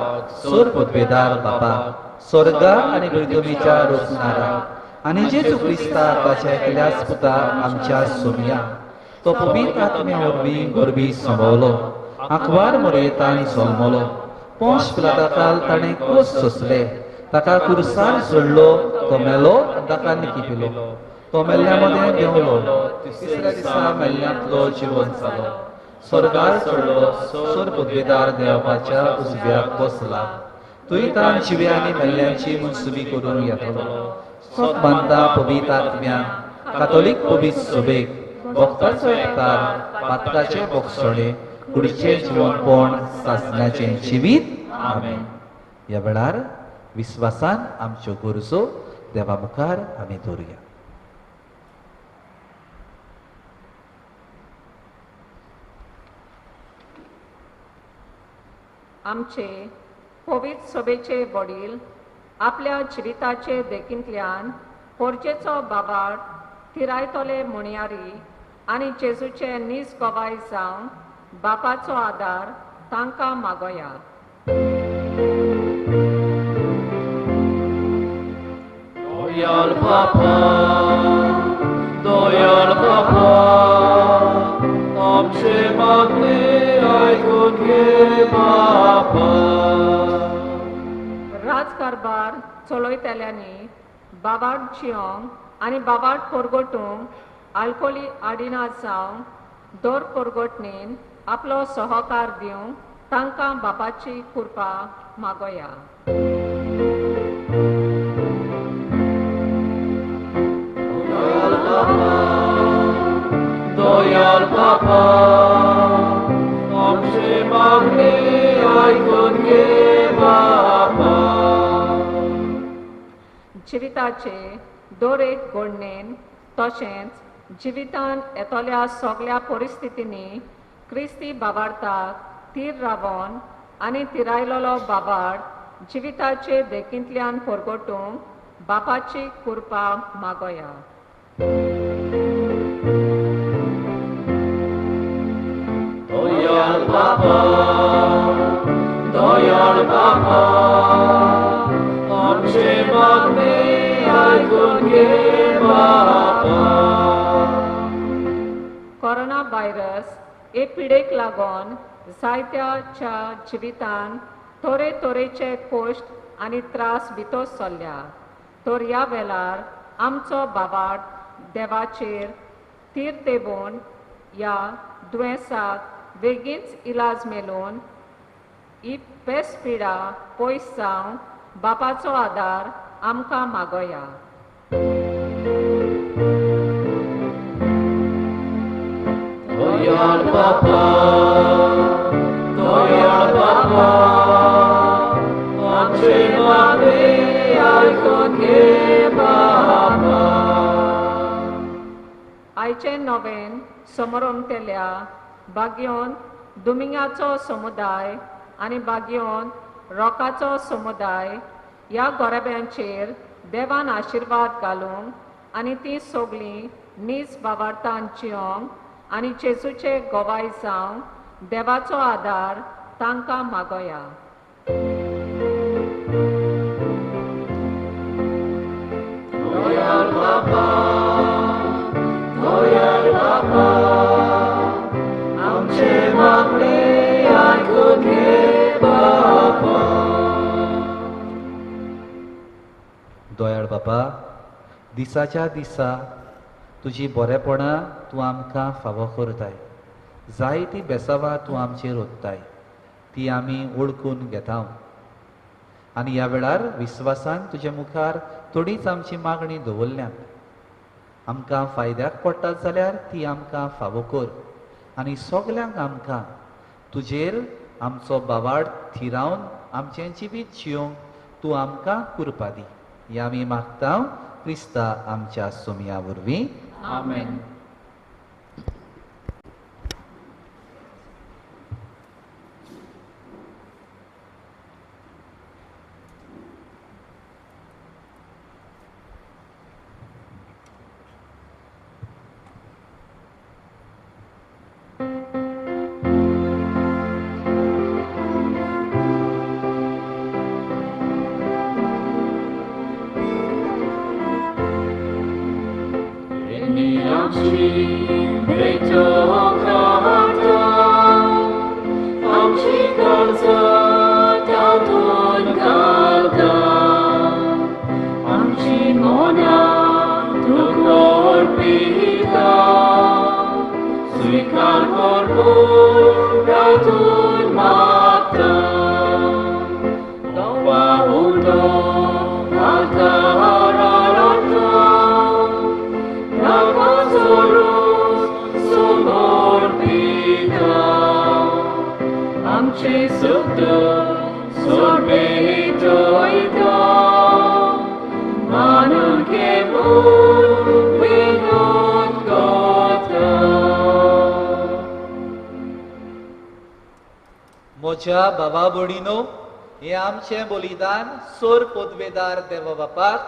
सोर पदवेदार बापाक स्वर्गा आनी पृथ्वीच्या रचणाराक आनी जेजू क्रिस्ताक ताच्या एकल्याच पुता आमच्या सोमया तो पवित्र आत्म्या वरवीं गरबी सांबावलो आंकवार मोरयेतान जल्मलो पोंच पिलाताकाल ताणें क्रूस सोंसले ताका कुर्सार सोडलो तो मेलो ताका निकिपिलो तो मेल्ल्या मध्ये देंवलो तिसऱ्या दिसा मेल्ल्यांतलो जिवंत जालो स्वर्गार चडलो सोर पदवेदार देवाच्या उजव्याक बसला थंय ताण जिव्या आनी मेल्ल्यांची मनसुबी करून येतलो सोक बांदता पवित्र आत्म्यान कातोलीक पवित्र सभेक भक्तांचो एकठार पातकाचे बोगसणे कुडीचे जिवनपण सासण्याचें जिवीत आमेन. ह्या वेळार विस्वासान आमच्यो गरजो देवा मुखार आमी दवरुया. आमचे पवित्र सभेचे वडील आपल्या जिविताचे देखींतल्यान पोरचेचो बाबाड तिरायतले म्हणयारी आनी जेजूचे नीज गोवाय जावन बापाचो आदार तांकां मागोया. Doyal Papa, आमचे मागणे ऐकून घे बापा. राजकारबार चलयतल्यांनी बाबाड जियोंक आनी बाबाड परगटूंक आल्कोली आडिना जावं दर परगटणेन आपलो सहकार दिवंक तांकां बापाची कृपा मागोया. Doyal Papa, आमचे मागणे ऐकून घे बापा. जिविताचे दर एक घडणेन तशेंच जिवितान येतल्या सगळ्या परिस्थितींनी क्रिस्ती बाबार्थाक तीर रावन आनी तिरायलोलो बाबाड जिविताचे देखींतल्यान परगटूंक बापाची कृपा मागोया. Doyal Papa, आमचे मागणे ऐकून घे बापा. कोरोना व्हायरस हे पिडेक लागून जायत्याच्या जिवितान थोडे तरेचे कश्ट आनी त्रास भितर चल्ल्या तर ह्या वेळार आमचो बाबाड देवाचेर तीर तेवून ह्या दुयेंसाक बेगीनच इलाज मेळून ही पेस्ट पिडा पयस जावन बापाचो आदार आमकां मागोया. Doyal Papa, आमचे मागणे ऐकून घे बापा. आयचे नवेन समोर उमटेल्या बागयोन दुमिंगाचो समुदाय आनी बागयोन रोकाचो समुदाय ह्या गोरेब्यांचेर देवान आशिर्वाद घालूंक आनी ती सगळीं नीज बाबार्थान जियोंक आनी जेजूचे गोवाय जावंक देवाचो आदार तांकां मागोया. Doyal Papa, आमचे मागणे ऐकून घे बापा. बापा, दिसाच्या दिसा तुजी बरेपणां तूं आमकां फावो करताय. जायतीं बेसावां तूं आमचेर ओत्ताय, ती आमी ओळखून घेता. आनी ह्या वेळार विस्वासान तुजे मुखार थोडीच आमची मागणी दवरल्या. आमकां फायद्याक पडटात जाल्यार ती आमकां फावो कर. आनी सगल्यांक आमकां तुजेर आमचो बावाड थिरावन आमचें जिवीत जियोंक तूं आमकां कृपा दी. हें आमी मागता क्रिस्ता आमच्या सोमया वरवीं. आमेन. म्हज्या भावा भयणीनो, हे आमचें बलिदान सोर पदवेदार देवा बापाक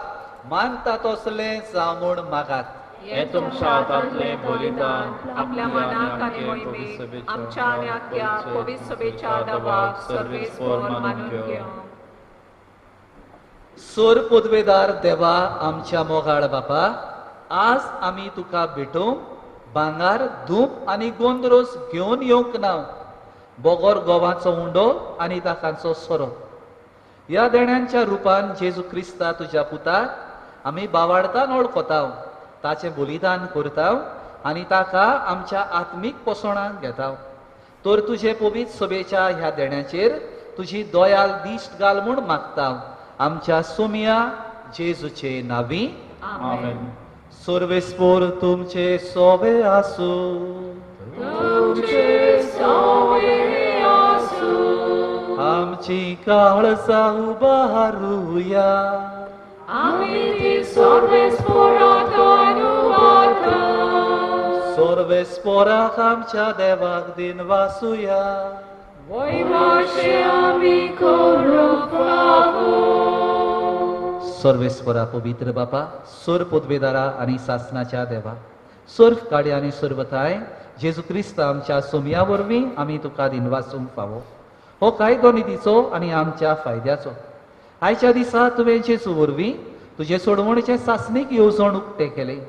मानता तसलें जावं म्हूण मागात. हे तुमच्या हातांतलें बलिदान आपल्या मनाक आनी मोहिमेक आमच्या आनी आख्या पवित्र सभेच्या दावाक सर्वेस्पर मानून घेवं. सोर पदवेदार देवा आमच्या मोगाळ बापा, आज आमी तुका भेटूंक भांगार, धूप आनी गोंदरोस घेवन येवंक ना. बोगोर गोवाचो उंडो आनी दाखांचो सोरो ह्या देण्यांच्या रुपान जेजू क्रिस्ता तुज्या पुताक आमी बावाडतान वळखता, ताचें बलिदान करता आनी ताका आमच्या आत्मीक पोसणाक घेता. तर तुजे पवित्र सभेच्या ह्या देण्याचेर तुजी दयाल दिश्ट घाल म्हूण मागता. आमच्या सोमया जेजूचे नांवी. आमेन. सर्वेस्पर तुमचे सोबे आसूं. आमची काळजा उबारूया. सर्वेस्पराक आमच्या देवाक दिन वासुया. सर्वेस्परा पवित्र बापा, सोर पदवेदारा आनी सासनाच्या देवा, सर्व काडे आनी सर्वताय जेजू क्रिस्त आमच्या सोमया वरवीं आमी तुका दिन वासूंक फावो. हो कायदो निधीचो आनी आमच्या फायद्याचो. आयच्या दिसा तुवें जेजू वरवीं तुजे सोडवणेचे सासणीक येवजण उक्तें केलें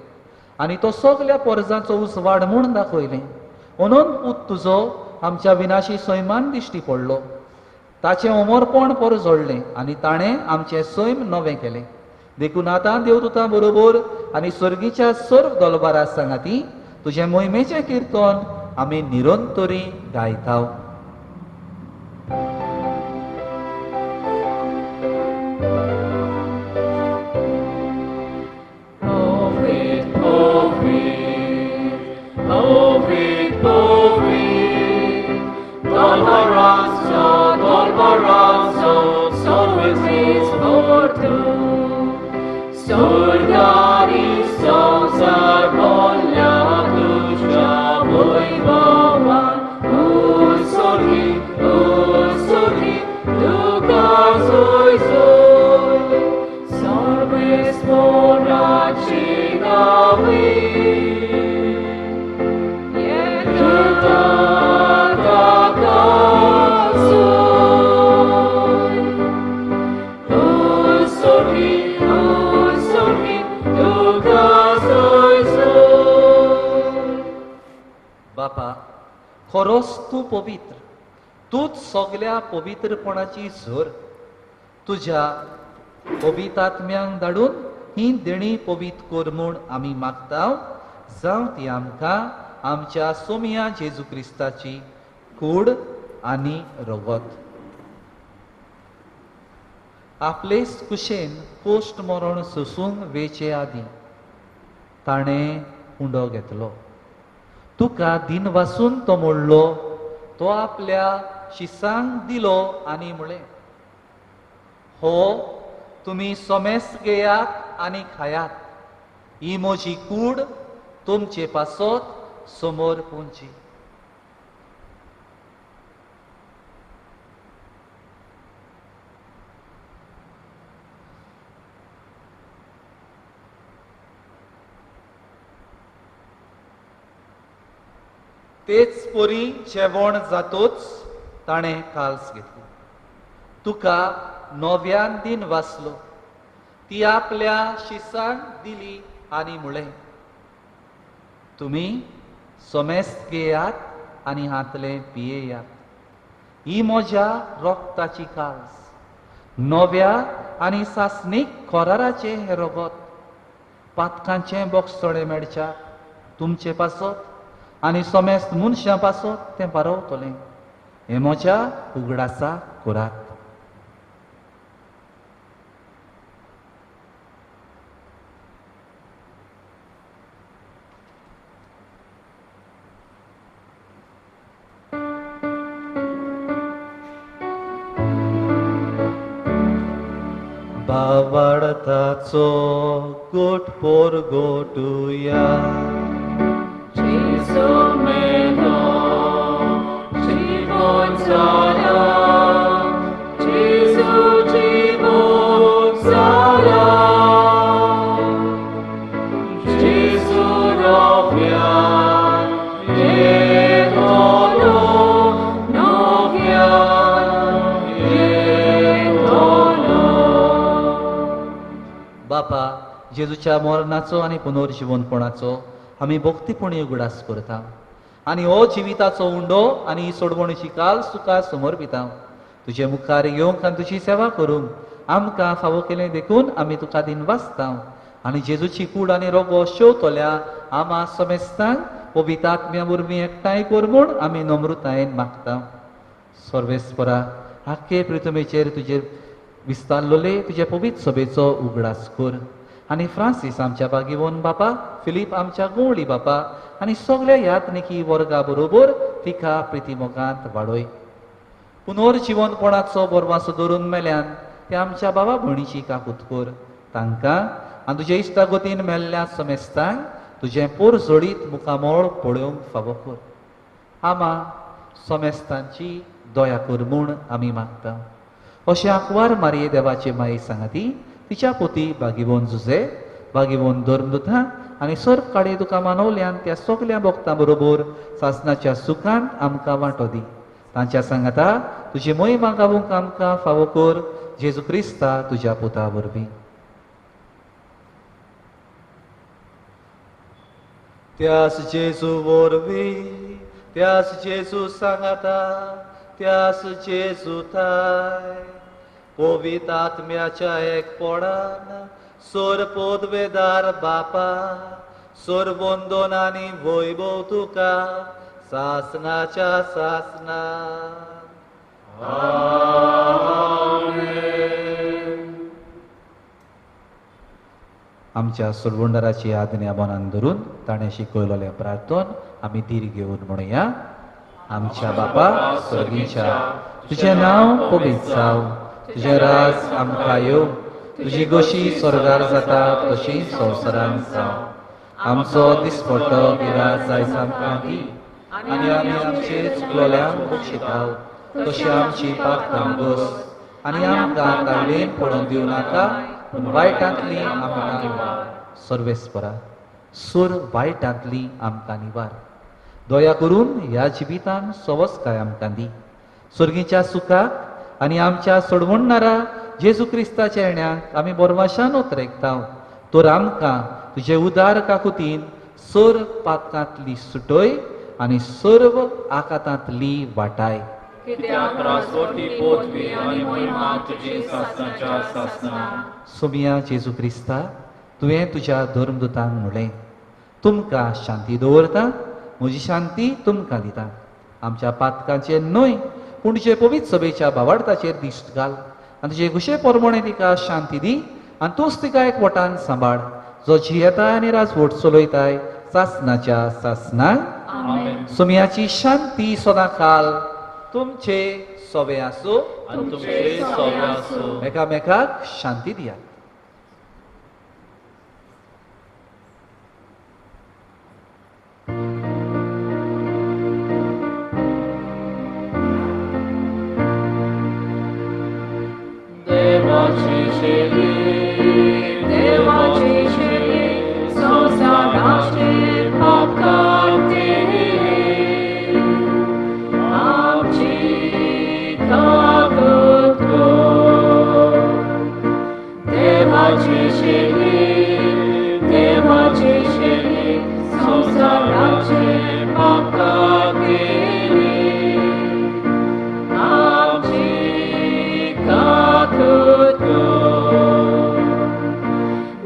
आनी तो सगल्या परजांचो उसवाड म्हूण दाखयलें. म्हणून पूत तुजो आमच्या विनाशी सैमान दिश्टी पडलो. ताचें अमरपण पर जोडलें आनी ताणें आमचें सैम नवें केलें. देखून आतां देवदूतां बरोबर आनी सर्गीच्या सर्व दोलबारा सांगाती तुजें मोहिमेचें किर्तन आमी निरंतरी गायता. बापा, खरोच तूं पवित्र, तूच सगल्या पवित्रपणाची झर. तुज्या पवित्र आत्म्यांक धाडून ही देणी पवित्र कर म्हूण आमी मागता, जावं ती आमकां आमच्या सोमिया जेजू क्रिस्ताची कूड आनी रगत. आपले कुशेन पोस्ट मरण सोसूंक वेचे आदीं ताणें उंडो घेतलो. तुका दिन वासून तो मोडलो, तो आपल्या शिसांक दिलो आनी म्हळें, हो तुमी सोमेस घेयात आनी खायात, ही म्हजी कूड तुमचे पासत समोर पोंची. तेच पोरी जेवण जातोच ताणें काल्स घेतली. तुका नव्यान दिन वाचलो, ती आपल्या शिसांक दिली आनी म्हळें, तुमी सोमेस घेयात आनी हातले पियेयात, ही म्हज्या रोगताची काल्स, नव्या आनी सासणीक कोराराचें हें रगत, पातकांचें बोगसोळें मेडच्या तुमचे पासत आनी सोमेस मनशां पासत तें बारवतलें. हें म्हज्या उगडासा करात. बावाडताचो गोटपोर गोटुया. Jesu meno, żywot zala, Jesu żywot zala, Jesu nowia, Jehono, nowia, Jehono. बापा, जेजूच्या मरणाचो आनी पुनर्जीवनपणाचो आमी भक्तीपणी उगडास करता आनी हो जिविताचो उंडो आनी ही सोडवणीची काल सुका समर्पिता. तुजे मुखार येवंक आनी तुजी सेवा करूंक आमकां फावो केलें देखून आमी तुका दिन वाचता आनी जेजूची कूड आनी रोगो शेवतोल्या आमा समेस्तांक पवित्र आत्म्या वरवीं एकठांय कर म्हूण आमी नम्रतायेन मागता. सर्वेस्परा, आख्खे पृथ्वीचेर तुजेर विस्तारलोले तुजे पवित्र सभेचो उगडास कर आनी फ्रांसीस आमच्या बागीवोन बापा, फिलीप आमच्या गोवळी बापा आनी सगळ्या यात्निकी वर्गा बरोबर तिका प्रितीमोगांत वाडय. पुनर्जीवनपणाचो बोरवासो धरून मेल्यान ते आमच्या बाबा भयणीची काकूत कर. तांकां आनी तुजे इश्टागतीन मेल्ल्या समेस्तांक तुजें पोर जोडीत मुखामोळ पळोवंक फावो कर. आमा समेस्तांची दया कर म्हूण आमी मागता. अशें आंकवार मारये देवाचे माये सांगाती तिच्या पोती बागीवोन जुजे, बागीवोन धर्मदुतां आनी सर्प काडे तुका मानवल्यान त्या सगल्या भक्तां बरोबर सासणाच्या सुखान आमकां वांटो दी. तांच्या सांगाता तुजी मोहिमा गावूंक आमकां फावो कर. जेजू क्रिस्ता तुज्या पुता वरवीं. त्यास जेजू वरवीं, त्यास जेजू सांगाता, त्यास जेजू थाय, पवित्र आत्म्याच्या एकपणान सोर पोदवेदार बापा, सोर वंदन आनी वैभव तुका सासणाच्या सासना. आमच्या सुरवंडराची आज्ञा मनान धरून ताणें शिकयलोले प्रार्थन आमी धीर घेवन म्हणुया. आमच्या बापा स्वर्गीच्या, तुजें नांव पवित्र जावं, तुजें राज आमकां येवं, तुजी गोशी स्वर्गार जाता तशीच संवसारांत जावं. आमचो दिसपट्टो गिराय आयज आमकां दी आनी आमी आमचे चुकलोल्यांक बक्षिता तशी आमची पातकां घोस आनी आमकां काडलेन पडून दिवं नाका, पूण वायटांतली आमकां निवार. सर्वेस्परा, सूर वायटांतली आमकां निवार. दया करून ह्या जिवितान सवस्काय आमकां दी. स्वर्गीच्या सुखाक आनी आमच्या सोडवणणारा जेजू क्रिस्ताच्या येण्याक आमी बोरवाशान उतरेकता. तर आमकां तुजे उदार काकुतीन सर पातकांतली सुटय आनी सर्व आकातांतली वाटाय. कित्याक रासवटी पोतवी आनी महिमा तुजी सासणाच्या सासना. सोमिया जेजू क्रिस्ता, तुवें तुज्या धर्मदुतांक म्हणलें तुमकां शांती दवरता म्हजी शांती तुमकां दिता. आमच्या पातकांचेर न्हय पूण तुजे पवित्र सभेच्या भावार्थाचेर दिश्ट घाल आनी तुजे कुशे पोरमोणे तिका शांती दी आनी तूंच तिका एकवटान सांबाळ जो जियेताय आनी राजवट चलयताय सासनाच्या सासनाक. आमेन. सुमयाची शांती सदां काल तुमचे सोबे आसूं. आनी तुमचे सोबे आसूं. एकामेकाक शांती दियात. देवाची शेळी, देवाची शेळी, संसाराचे पाप काढते. आमची काकूत कर. देवाची शेळी, देवाची शेळी, संसाराचे पाप काढते. आमची काकूत कर.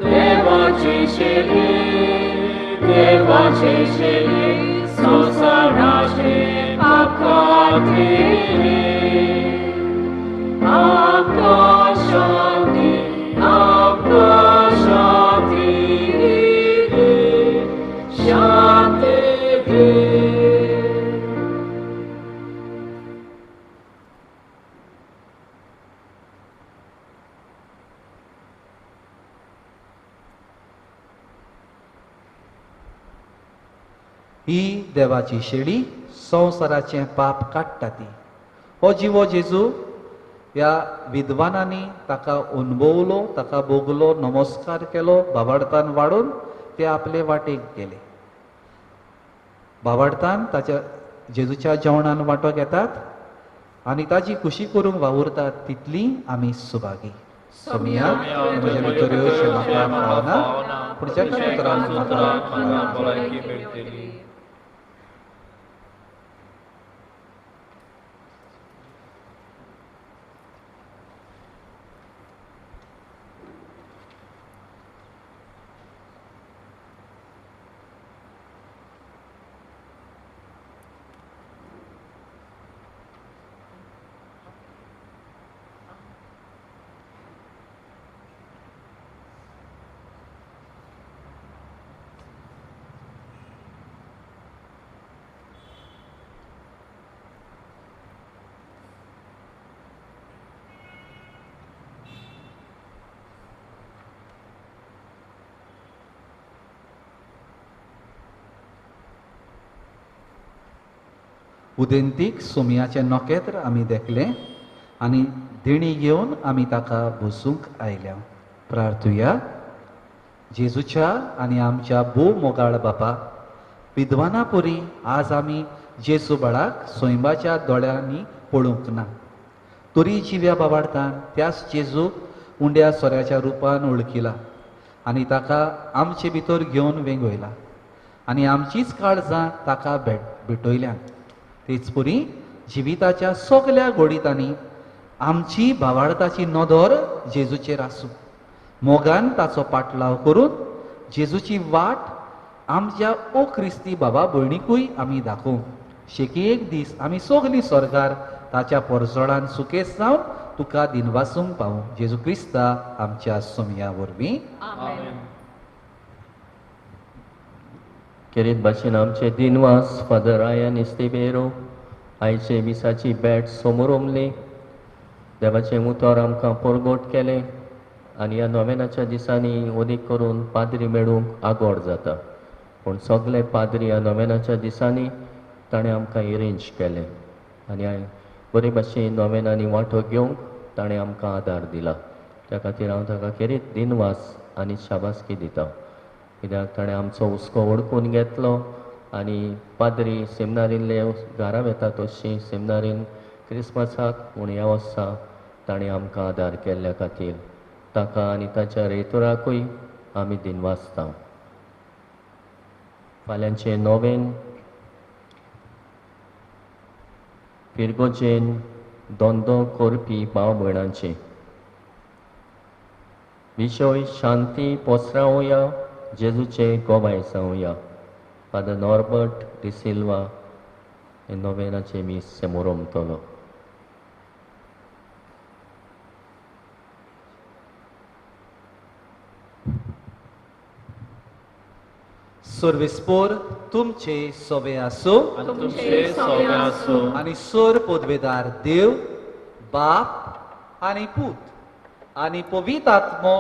देवाची शेळी, देवाची शेळी, संसाराचे पाप काढते. आमकां शांती, आमकां शांती दी, शांती दी. ही देवाची शेळी संवसाराचें पाप काडटा ती. हो जिवो जेजू ह्या विद्वानांनी ताका अनुभवलो, ताका भोगलो, नमस्कार केलो, भावार्थान वाडून ते आपले वाटेक गेले. भावार्थान ताच्या जेजूच्या जेवणान वांटो घेतात आनी ताची खुशी करूंक वावुरतात तितली आमी सुभागी. सोमिया म्हजे भितर येवचें म्हाका पावना पूण जेका उतरान म्हाका भलायकी मेळटली. उदेंतीक सोमयाचें नोकेत्र आमी देखलें आनी देणी घेवन आमी ताका बसूंक आयल्या. प्रार्थुया. जेजूच्या आनी आमच्या भोव मोगाळ बापा, विद्वाना परी आज आमी जेजू बाळाक सोयंबाच्या दोळ्यांनी पळोवंक ना. तरी जिव्या बाबार्थान त्याच जेजूक उंड्या सोऱ्याच्या रुपान वळखिला आनी ताका आमचे भितर घेवन वेंगयला आनी आमचीच काळजां ताका भेटयल्या. तेच परी जिविताच्या सगल्या घोडीतांनी आमची भावार्थाची नदर जेजूचेर आसूं. मोगान ताचो पाटलाव करून जेजूची वाट आमच्या ओ क्रिस्ती बाबा भयणीकूय आमी दाखोवं. शेकी एक दीस आमी सगलीं स्वर्गार ताच्या परजोडान सुकेस जावन तुका दिनवासूंक पावूं. जेजू क्रिस्ता आमच्या सोमया वरवीं. आमेन. केरीत भाशेन आमचे दिनवास फादर आयन इस्तेबेरो आयचे मिसाची बॅट समोर उमली. देवाचें उतर आमकां परगोट केलें आनी ह्या नोवेनाच्या दिसांनी ओदीक करून पाद्री मेळूंक आगोड जाता. पूण सगळे पाद्री ह्या नोवेनाच्या दिसांनी ताणें आमकां एरेंज केलें आनी बरे भाशेन नोवेनांनी वांटो घेवंक ताणें आमकां आदार दिला. त्या खातीर हांव ताका केरीत दिनवास आनी शाबासकी दिता. कित्याक ताणें आमचो हुस्को ओळखून घेतलो आनी पाद्री सेमिनारींतले घरा येता तशी सेमिनारीन क्रिस्मसाक म्हूण ह्या वर्सा ताणें आमकां आदार केल्ल्या खातीर ताका आनी ताच्या रेतुराकूय आमी दिनवासता. फाल्यांचे नोवेन पिरगोजेन दोंदो करपी भाव भयणांचे विशोय शांती पोसरावया जेजूचे गोबाय जावया. फादर नॉर्बर्ट डिसिल्वा हे नोवेनाचे मी समोर ओमतलो. सर्वेस्पोर तुमचे सोबे आसूं आनी तुमचे सोबे आसूं आनी सोर पदवेदार देव बाप आनी पूत आनी पवित्र आत्मो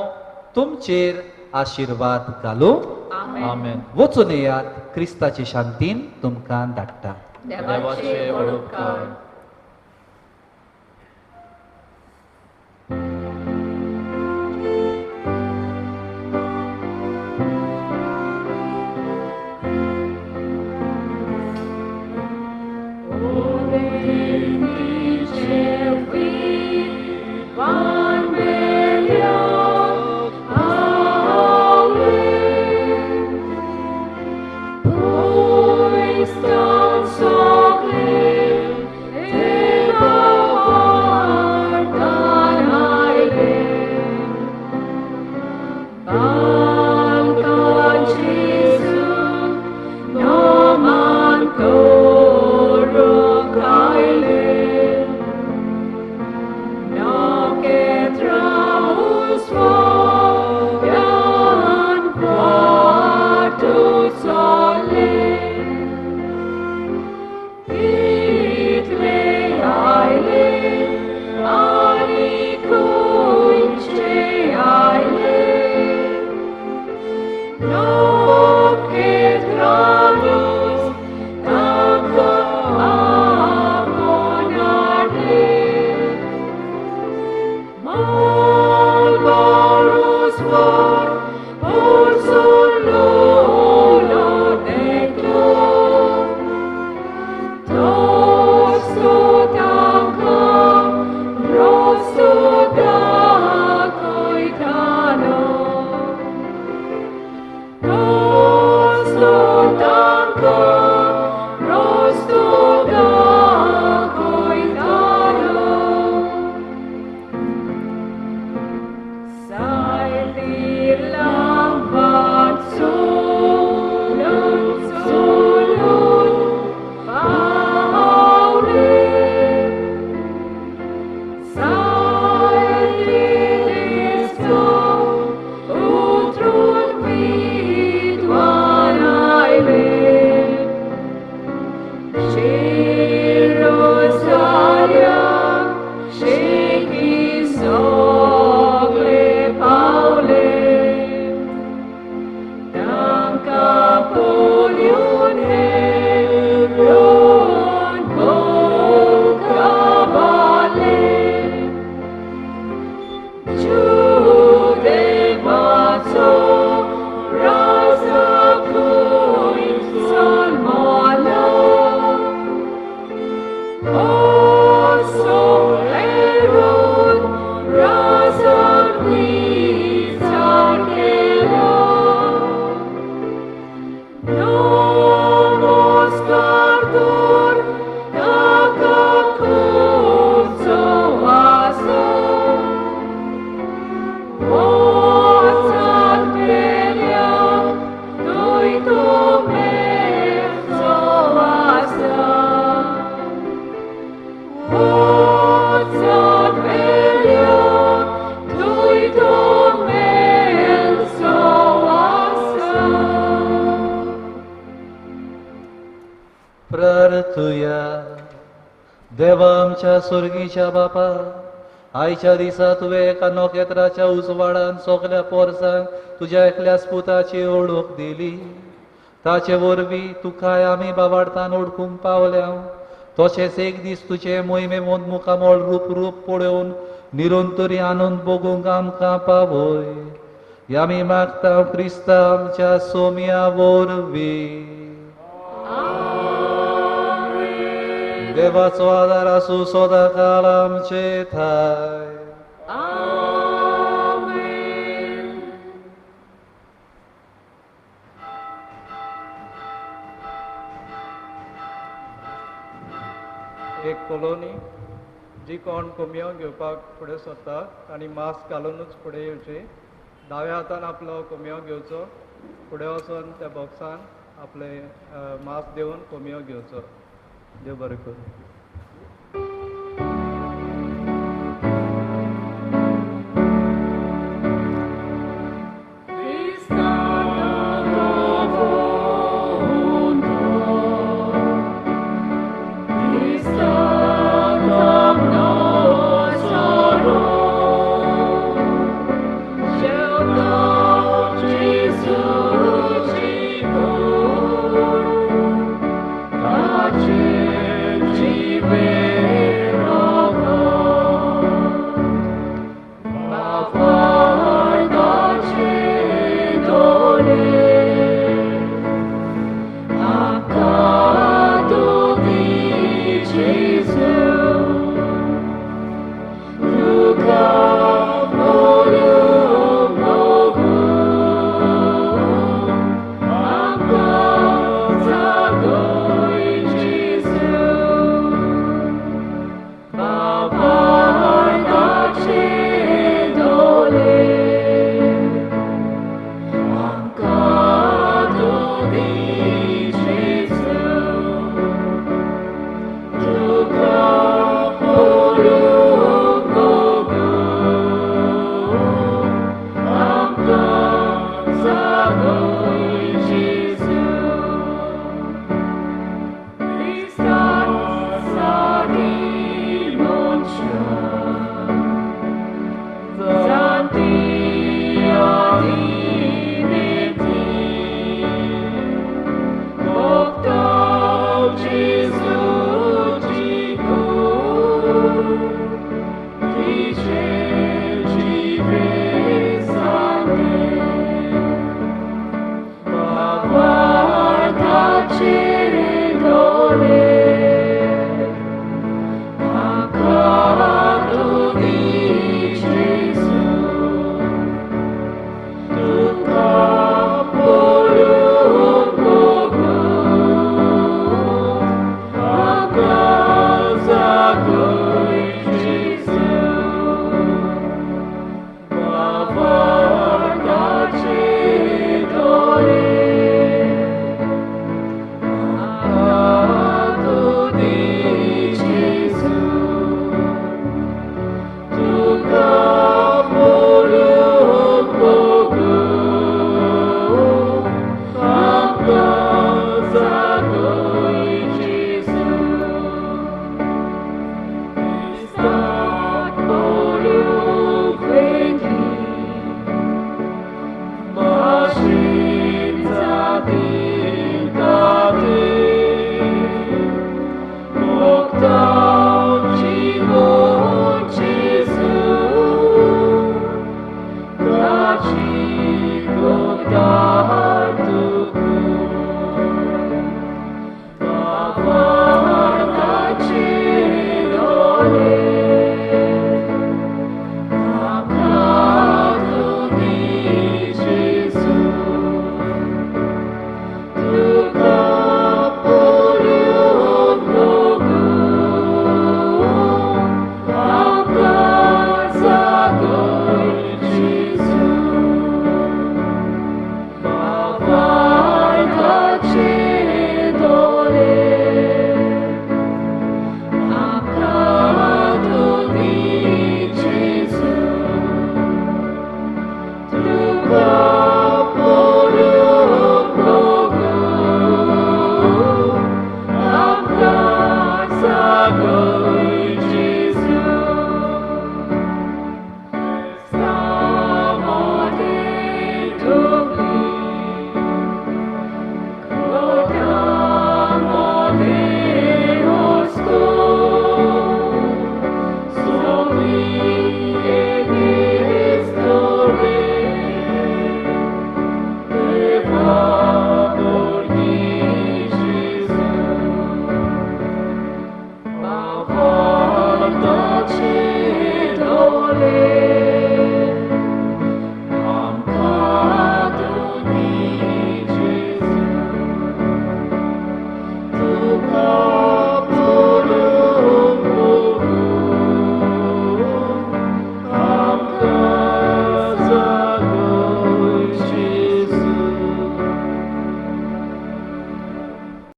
तुमचेर आशिर्वाद घालूं. आमेन. वचून येयात, क्रिस्ताचे शांतीन तुमकां धाडटा. देवाचे उपकार. प्रार्थुया. देवा आमच्या स्वर्गीच्या बापा, आयच्या दिसा तुवें एका नोखेत्राच्या उजवाडान सगल्या पोरसांक तुज्या एकल्याच पुताची ओळख दिली. ताचे वरवीं तुकाय आमी बाबार्थान ओळखूंक पावल्या. तशेंच एक दीस तुजे मोहिमे मुखामोळ रूप पळोवन निरंतरी आनंद भोगूंक आमकां पावय. आमी मागता क्रिस्ता आमच्या सोम्या वरवीं. देवाचो आदार आसूं सदांकाळ आमचे थाय. एक कॉलोनी जी कोण कोंबयो घेवपाक फुडें सरता आनी मास्क घालूनच फुडें येवचे दाव्या हातान आपलो कोमयो घेवचो, फुडें वचून त्या बॉक्सान आपले मास्क देवन कोमयो घेवचो. देव बरें करूं.